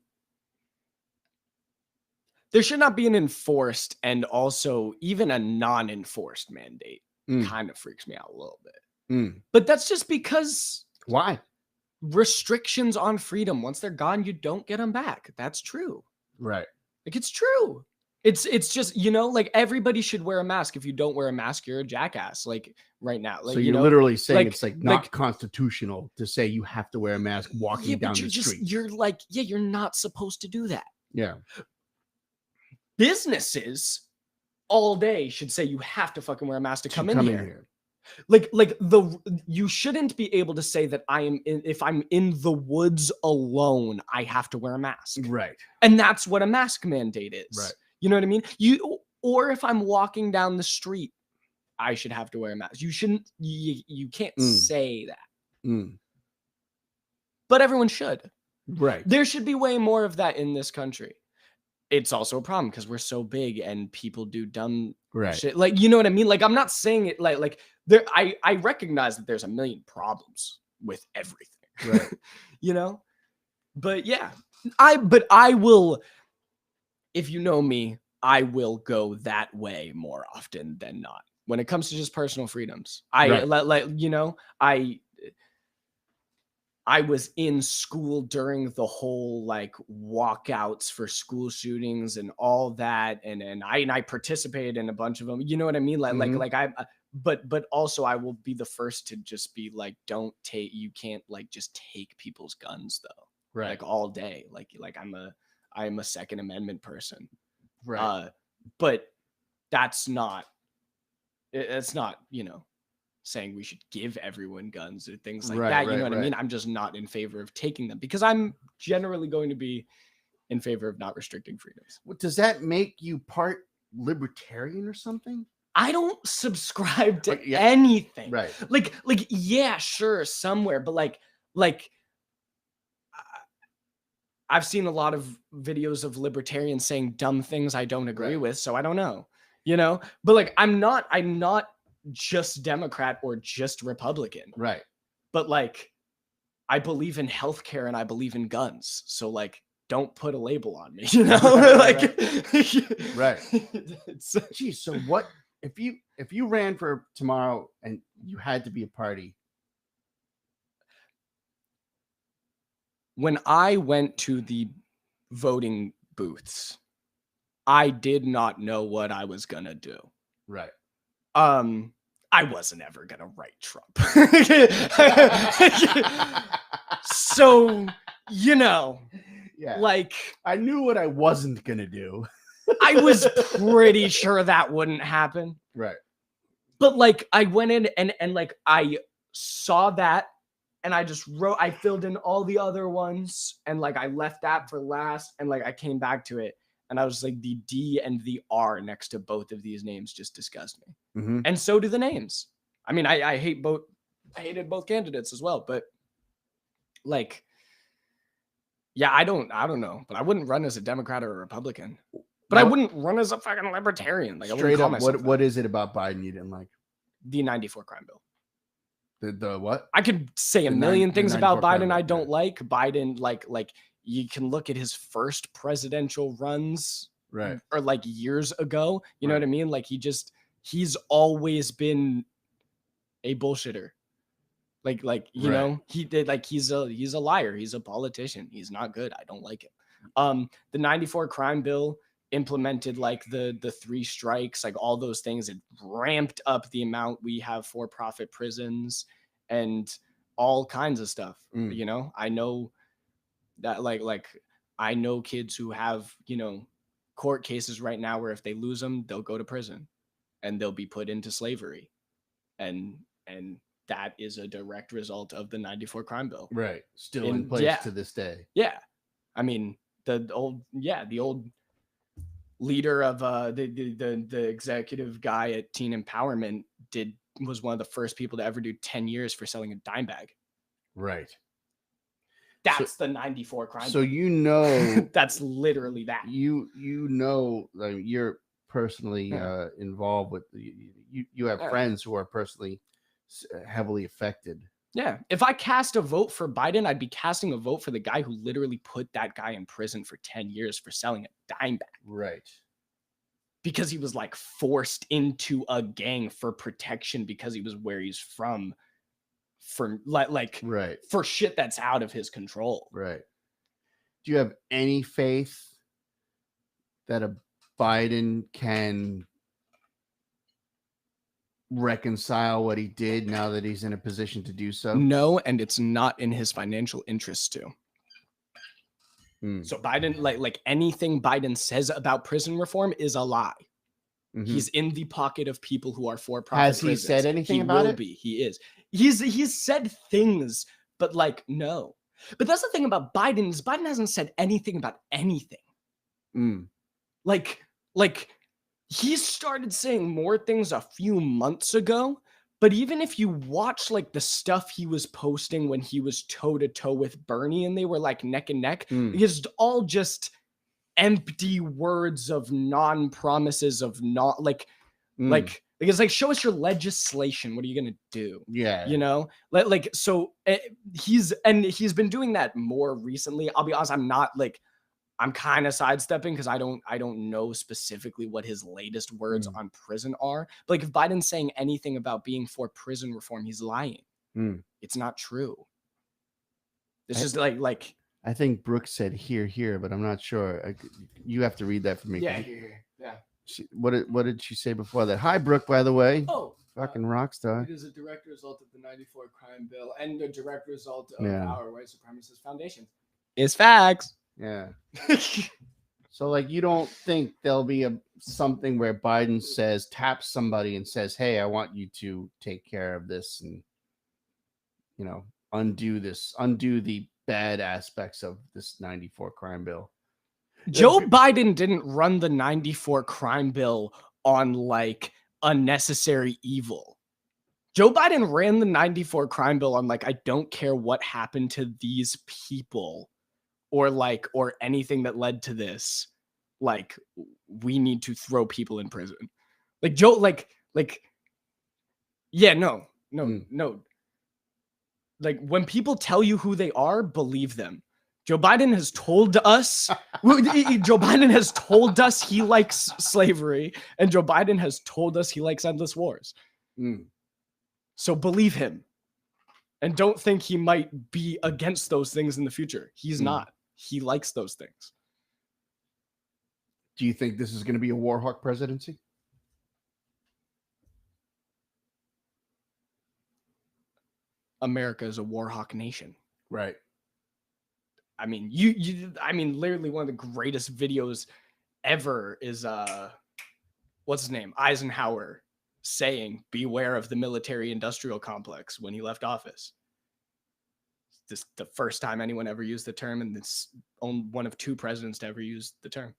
enforced and also even a non-enforced mandate. Kind of freaks me out a little bit. But that's just because. Why? Restrictions on freedom. Once they're gone, you don't get them back. That's true. Right. Like, it's true. It's just, you know, like everybody should wear a mask. If you don't wear a mask, you're a jackass. Like right now. Like, so you're literally saying it's like not constitutional to say you have to wear a mask walking down the street. You're like, you're not supposed to do that. Yeah. Businesses all day should say you have to fucking wear a mask to come in here. Like you shouldn't be able to say that if I'm in the woods alone, I have to wear a mask. Right. And that's what a mask mandate is. Right. You know what I mean? Or if I'm walking down the street, I should have to wear a mask. You shouldn't, you can't say that. But everyone should. Right. There should be way more of that in this country. It's also a problem because we're so big and people do dumb shit. Like, you know what I mean? Like, I'm not saying it like there. I recognize that there's a million problems with everything, right? You know, but yeah, I will. If you know me, I will go that way more often than not. when it comes to just personal freedoms. Right. I was in school during the whole like walkouts for school shootings and all that, and I participated in a bunch of them. You know what I mean? But also I will be the first to just be like, you can't like just take people's guns though, Right. like all day. Like I'm a Second Amendment person, Right. but it's not saying we should give everyone guns or things like that. You know what I mean? I'm just not in favor of taking them because I'm generally going to be in favor of not restricting freedoms. What, does that make you part libertarian or something? I don't subscribe to anything. Right. Like, yeah, sure, somewhere, but like, I've seen a lot of videos of libertarians saying dumb things I don't agree with, so I don't know, but like, I'm not just Democrat or just Republican. Right. But like, I believe in healthcare and I believe in guns. So like, don't put a label on me, Right. Geez, so what if you ran for tomorrow and you had to be a party? When I went to the voting booths, I did not know what I was gonna do. Right. I wasn't ever gonna write Trump. So, like, I knew what I wasn't gonna do. I was pretty sure that wouldn't happen. Right. But like, I went in and like, I saw that and I filled in all the other ones and like, I left that for last and like, I came back to it. And I was like, the D and the R next to both of these names just disgust me. Mm-hmm. And so do the names. I mean, I hated both candidates as well, but like, yeah, I don't know, but I wouldn't run as a Democrat or a Republican, but I wouldn't run as a fucking libertarian. Like, straight up, what is it about Biden you didn't like? The 94 crime bill. The what? I could say a million things about Biden I don't like. Biden, like you can look at his first presidential runs, right, or like years ago. You know what I mean? Like he's always been a bullshitter. Like you know, he did like he's a liar. He's a politician. He's not good. I don't like him. The 94 crime bill implemented like the 3 strikes, like all those things. It ramped up the amount we have for-profit prisons and all kinds of stuff. I know that like I know kids who have court cases right now where if they lose them, they'll go to prison and they'll be put into slavery, and that is a direct result of the 94 crime bill. Right. Still in place to this day. Yeah. I mean, the old leader of the executive guy at Teen Empowerment was one of the first people to ever do 10 years for selling a dime bag. Right. That's the 94 crime. So that's literally that. Like you're personally involved with you have friends who are personally heavily affected. Yeah. If I cast a vote for Biden, I'd be casting a vote for the guy who literally put that guy in prison for 10 years for selling a dime bag. Right. Because he was like forced into a gang for protection because he was where he's from, for for shit that's out of his control. Right. Do you have any faith that a Biden can reconcile what he did now that he's in a position to do so? No, and it's not in his financial interests to. So Biden, like anything Biden says about prison reform is a lie. Mm-hmm. He's in the pocket of people who are for-profit. Has he said anything about it? He is. He's said things, but like, no. But that's the thing about Biden is Biden hasn't said anything about anything. Like he started saying more things a few months ago, but even if you watch like the stuff he was posting when he was toe-to-toe with Bernie and they were like neck and neck, it's all just empty words of non-promises of not like because like, show us your legislation. What are you gonna do? Yeah, so he's been doing that more recently. I'll be honest, I'm not like I'm kind of sidestepping because I don't know specifically what his latest words on prison are. But like if Biden's saying anything about being for prison reform, he's lying. It's not true. It's just like I think Brooke said here, but I'm not sure. You have to read that for me. yeah, here. Yeah. What did she say before that? Hi, Brooke, by the way. Oh, fucking rock star. It is a direct result of the 94 crime bill and a direct result of our white supremacist foundation. It's facts. Yeah. So like you don't think there'll be something where Biden taps somebody and says, "Hey, I want you to take care of this and undo the bad aspects of this 94 crime bill." Joe Biden didn't run the 94 crime bill on like unnecessary evil. Joe Biden ran the 94 crime bill on like, I don't care what happened to these people or anything that led to this. Like, we need to throw people in prison. Like Joe, yeah, no. Like when people tell you who they are, believe them. Joe Biden has told us, Joe Biden has told us he likes slavery, and Joe Biden has told us he likes endless wars. So believe him. And don't think he might be against those things in the future. He's not. He likes those things. Do you think this is going to be a war hawk presidency? America is a war hawk nation. Right. I mean, I mean, literally one of the greatest videos ever is what's his name? Eisenhower saying, "Beware of the military industrial complex" when he left office. This the first time anyone ever used the term, and it's only one of two presidents to ever use the term.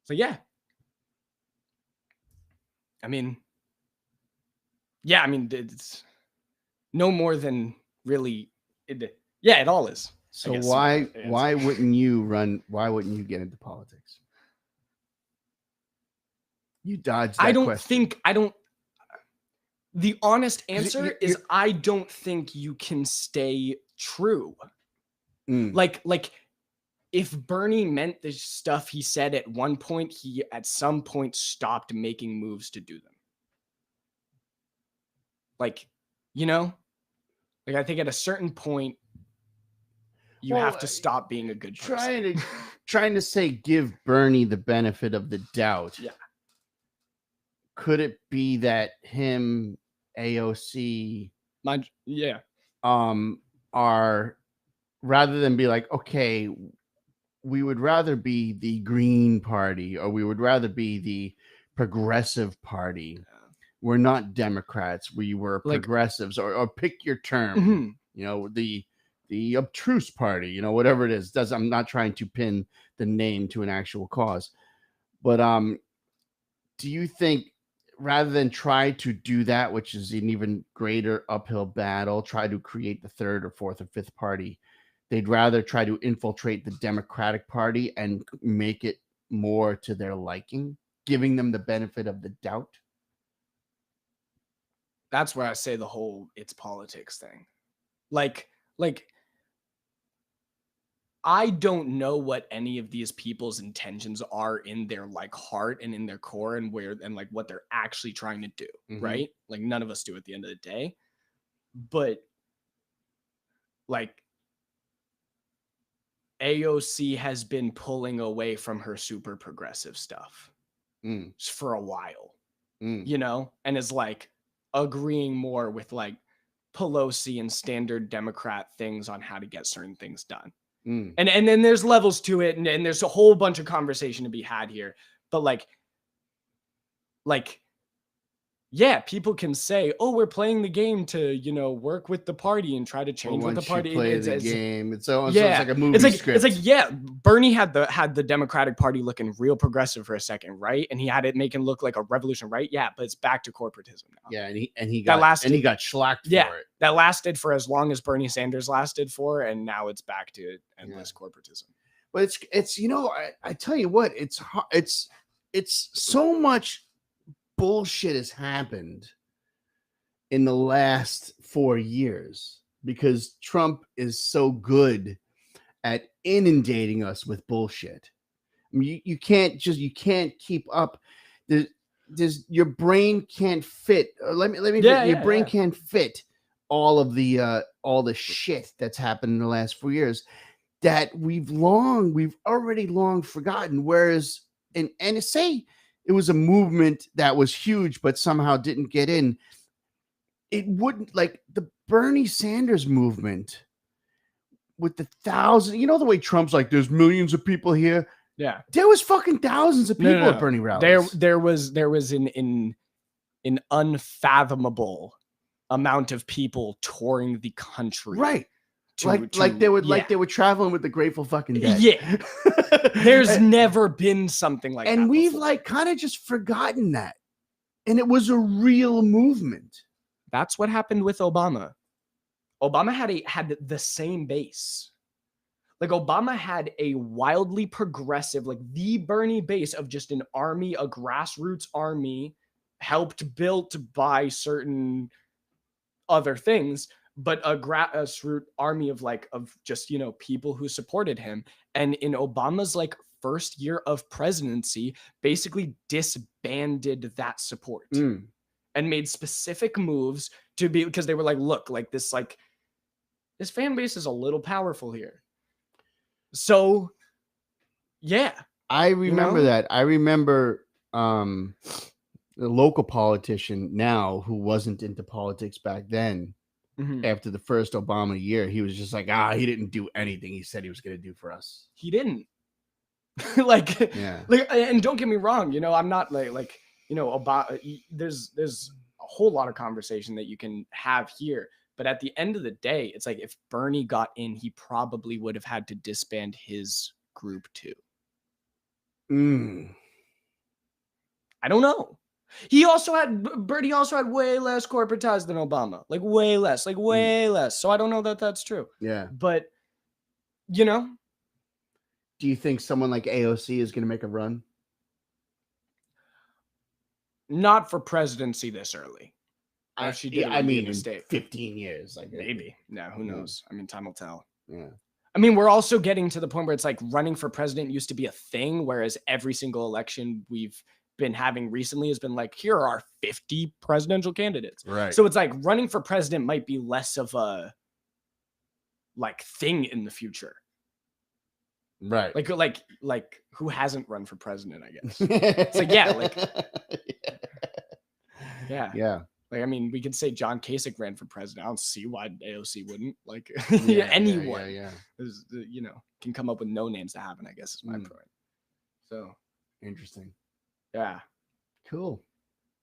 So yeah. I mean, it's no more than really yeah, it all is. So why wouldn't you get into politics? You dodged that question. The honest answer is I don't think you can stay true. Like if Bernie meant the stuff he said at one point, he at some point stopped making moves to do them. Like, like I think at a certain point you have to stop being a good person. Trying to say give Bernie the benefit of the doubt. Yeah. Could it be that him, AOC, are rather than be like, okay, we would rather be the Green Party or we would rather be the Progressive Party. Yeah. We're not Democrats. We were progressives, or pick your term. The obtruse party. Whatever it is. I'm not trying to pin the name to an actual cause, but do you think rather than try to do that, which is an even greater uphill battle, try to create the third or fourth or fifth party, they'd rather try to infiltrate the Democratic Party and make it more to their liking, giving them the benefit of the doubt? That's where I say the whole it's politics thing. Like I don't know what any of these people's intentions are in their like heart and in their core and like what they're actually trying to do, right? Like none of us do at the end of the day. But like AOC has been pulling away from her super progressive stuff for a while, and is like agreeing more with like Pelosi and standard Democrat things on how to get certain things done. And then there's levels to it, and there's a whole bunch of conversation to be had here. But like, yeah, people can say, "Oh, we're playing the game to, work with the party and try to change what the party." Play the game. It's like a movie script. It's like, yeah, Bernie had the Democratic Party looking real progressive for a second, right? And he had it making look like a revolution, right? Yeah, but it's back to corporatism now. Yeah, and he got shellacked for it. That lasted for as long as Bernie Sanders lasted for, and now it's back to endless corporatism. But it's I tell you what, it's so much bullshit has happened in the last 4 years because Trump is so good at inundating us with bullshit. I mean, you can't keep up. There's your brain can't fit. Your brain can't fit all of the shit that's happened in the last 4 years that we've already long forgotten. Whereas, and say it was a movement that was huge, but somehow didn't get in. It wouldn't, like the Bernie Sanders movement with the thousands. You know the way Trump's like, there's millions of people here. Yeah, there was fucking thousands of people at Bernie rallies. There was an unfathomable amount of people touring the country. Right. Like they were traveling with the Grateful fucking Dead. Yeah. There's never been something like that. And we've like kind of just forgotten that. And it was a real movement. That's what happened with Obama. Obama had the same base. Like Obama had a wildly progressive, like the Bernie base of just an army, a grassroots army, built by certain other things, but a grassroots army of just, people who supported him. And in Obama's like first year of presidency, basically disbanded that support and made specific moves because they were like, look, this fan base is a little powerful here. So, yeah. I remember that. I remember the local politician now who wasn't into politics back then. After the first Obama year, he was just like, he didn't do anything he said he was going to do for us. He didn't. And don't get me wrong, I'm not Obama. There's a whole lot of conversation that you can have here. But at the end of the day, it's like if Bernie got in, he probably would have had to disband his group too. I don't know. Bernie also had way less corporate ties than Obama. Way less. So I don't know that that's true. Yeah. But, do you think someone like AOC is going to make a run? Not for presidency this early. She did. I mean, in 15 years, maybe. No, who knows? I mean, time will tell. Yeah. I mean, we're also getting to the point where it's like running for president used to be a thing, whereas every single election we've been having recently has been like, here are our 50 presidential candidates. Right. So it's like running for president might be less of a thing in the future. Right. Like who hasn't run for president, I guess. It's like, yeah. Yeah. I mean, we could say John Kasich ran for president. I don't see why AOC wouldn't. Anyone, can come up with no names to happen, I guess is my point. So interesting. Yeah. Cool.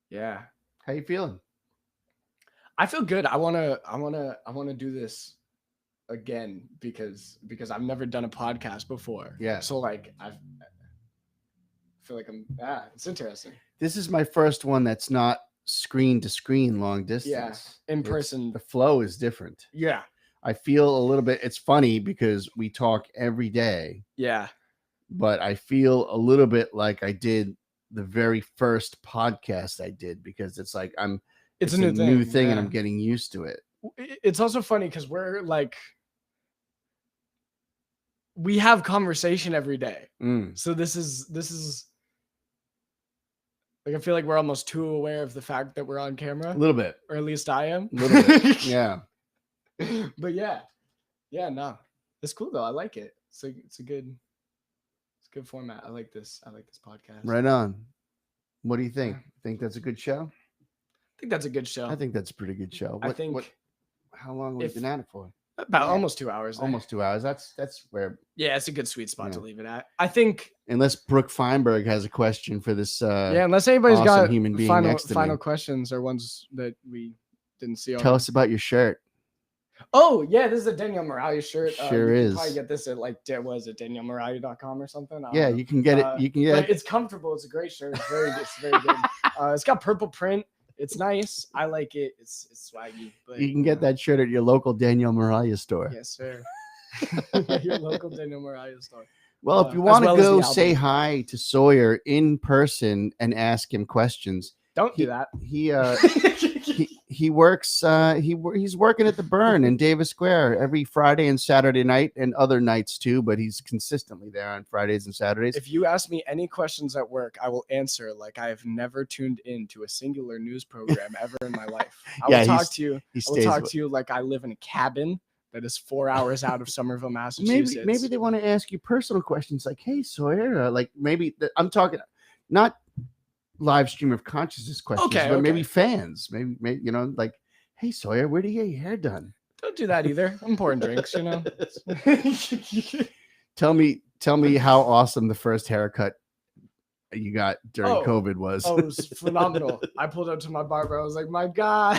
Yeah. How you feeling? I feel good. I wanna do this again because I've never done a podcast before. Yeah. So I feel like it's interesting. This is my first one that's not screen to screen long distance. Yeah. In person. The flow is different. Yeah. I feel a little bit, it's funny because we talk every day. Yeah. But I feel a little bit like I did the very first podcast I did because it's like it's a new thing and I'm getting used to it. It's also funny because we're we have conversation every day. So this is I feel like we're almost too aware of the fact that we're on camera. A little bit. Or at least I am. A little bit. Yeah. But yeah. Yeah, no. It's cool though. I like it. It's a good format. I like this podcast. Right on. What do you think? Think that's a good show? I think that's a good show. I think that's a pretty good show. How long have we been at it for? About almost 2 hours. Almost 2 hours. That's where. Yeah, it's a good sweet spot to leave it at. I think. Unless Brooke Feinberg has a question for this. Unless anybody's awesome got human being final questions or ones that we didn't see. Tell us about your shirt. Oh yeah, this is a Danielle Moralia shirt. Sure is. Probably get this at DanielleMoralia.com or something. Yeah, you can get it. You can get it. It's comfortable. It's a great shirt. It's very good. It's got purple print. It's nice. I like it. It's swaggy. But you can get that shirt at your local Danielle Moralia store. Yes, sir. Your local Danielle Moralia store. Well, if you want to go say hi to Sawyer in person and ask him questions, don't do that. he works. He's working at the Burn in Davis Square every Friday and Saturday night, and other nights too. But he's consistently there on Fridays and Saturdays. If you ask me any questions at work, I will answer like I have never tuned into a singular news program ever in my life. I will talk to you. I will talk to you like I live in a cabin that is 4 hours out of Somerville, Massachusetts. Maybe they want to ask you personal questions like, "Hey, Sawyer," like maybe I'm talking not live stream of consciousness questions, but maybe fans, maybe you know, like, "Hey, Sawyer, where do you get your hair done?" Don't do that either. I'm pouring drinks, you know. Tell me how awesome the first haircut you got during COVID was. Oh, it was phenomenal. I pulled up to my barber. I was like, "My guy."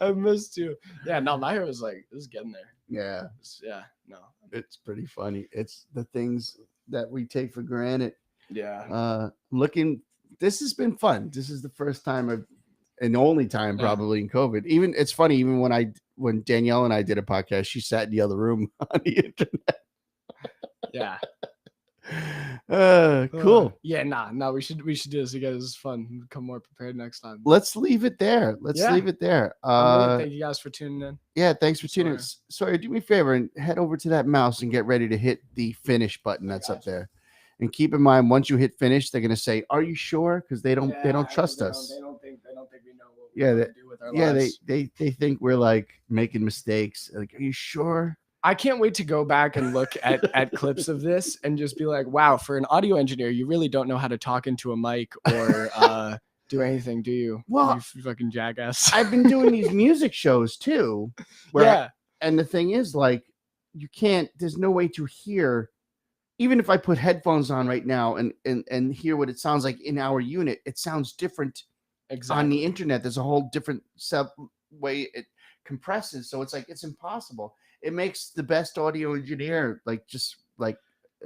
I missed you. Yeah, no, my hair was like, it was getting there. Yeah. No. It's pretty funny. It's the things that we take for granted. Yeah. This has been fun. This is the first time and only time probably in COVID. Even it's funny, even when Danielle and I did a podcast, she sat in the other room on the internet. Yeah. Cool. No, we should do this again. This is fun. Come more prepared next time. Let's leave it there. Leave it there. Thank you guys for tuning in. Yeah, thanks for tuning in. Sorry, do me a favor and head over to that mouse and get ready to hit the finish button that's up there. And keep in mind, once you hit finish, they're gonna say, "Are you sure?" Because they don't trust us. They don't think we know what we do with our lives. They think we're like making mistakes. Like, are you sure? I can't wait to go back and look at clips of this and just be like, wow, for an audio engineer, you really don't know how to talk into a mic or do anything, do you? Well, you fucking jackass. I've been doing these music shows too. And the thing is, like, there's no way to hear, even if I put headphones on right now and hear what it sounds like in our unit, it sounds different on the internet. There's a whole different way it compresses. So it's like, it's impossible. It makes the best audio engineer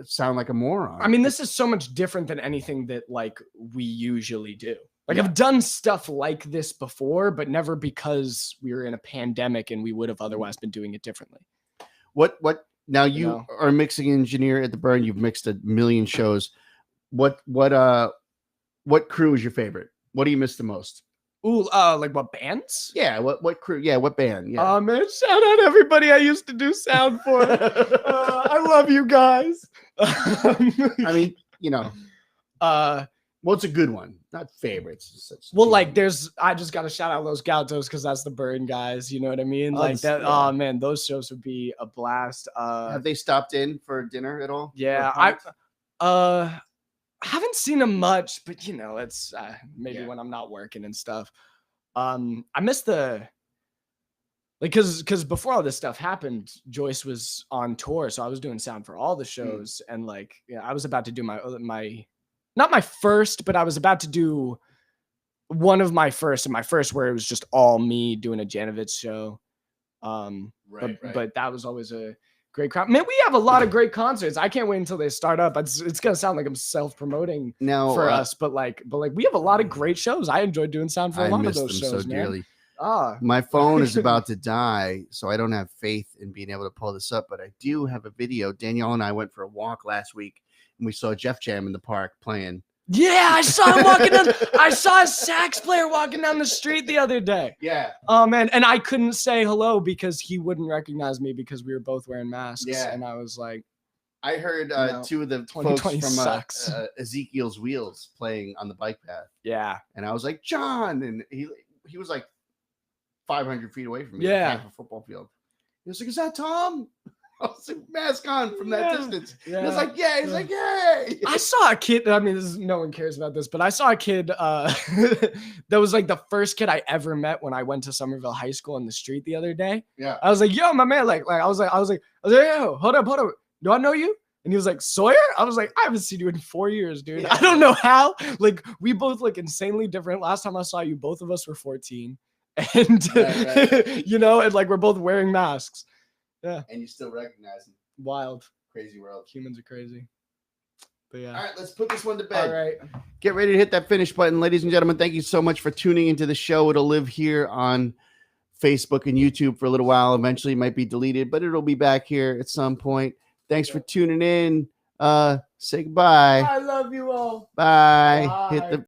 sound like a moron. I mean, this is so much different than anything that like we usually do. Like I've done stuff like this before, but never because we were in a pandemic and we would have otherwise been doing it differently. What now you are a mixing engineer at the Burn. You've mixed a million shows. What crew is your favorite? What do you miss the most? Ooh, like what bands? Yeah, what crew? Yeah, what band? Yeah. Oh man, shout out everybody I used to do sound for. I love you guys. I mean, you know, what's a good one? Not favorites. Well, like I just gotta shout out Los Gatos because that's the Burn guys. You know what I mean? Like that. Yeah. Oh man, those shows would be a blast. Have they stopped in for dinner at all? Yeah, I haven't seen them much, but you know, it's maybe when I'm not working and stuff. I miss because before all this stuff happened, Joyce was on tour, so I was doing sound for all the shows, and like, I was about to do my not my first, but I was about to do one of my first, and my first where it was just all me doing a Janovitz show. But that was always a great crowd. Man, we have a lot of great concerts. I can't wait until they start up. It's gonna sound like I'm self-promoting for us, but like we have a lot of great shows. I enjoyed doing sound for a lot of those shows, so dearly. My phone is about to die, so I don't have faith in being able to pull this up, but I do have a video. Danielle and I went for a walk last week and we saw Jeff Jam in the park playing. Yeah, I saw him walking down. I saw a sax player walking down the street the other day. Yeah. Oh man, and I couldn't say hello because he wouldn't recognize me because we were both wearing masks. Yeah. And I was like, I heard two of the folks from Ezekiel's Wheels playing on the bike path. Yeah. And I was like, John, and he was like 500 feet away from me. Yeah. Half a football field. He was like, "Is that Tom?" I was like, mask on from that distance. Yeah. And I was like, yeah. He's like, yay. I saw a kid. I mean, no one cares about this, but I saw a kid that was like the first kid I ever met when I went to Somerville High School in the street the other day. Yeah. I was like, yo, my man. Like I was like, yo, hold up. Do I know you? And he was like, Sawyer? I was like, I haven't seen you in 4 years, dude. Yeah. I don't know how. Like, we both look insanely different. Last time I saw you, both of us were 14. And, right. You know, and like we're both wearing masks. Yeah. And you still recognize him. Wild. Crazy world. Humans are crazy. But yeah. All right, let's put this one to bed. All right. Get ready to hit that finish button. Ladies and gentlemen, thank you so much for tuning into the show. It'll live here on Facebook and YouTube for a little while. Eventually it might be deleted, but it'll be back here at some point. Thanks for tuning in. Say goodbye. I love you all. Bye. Bye. Hit the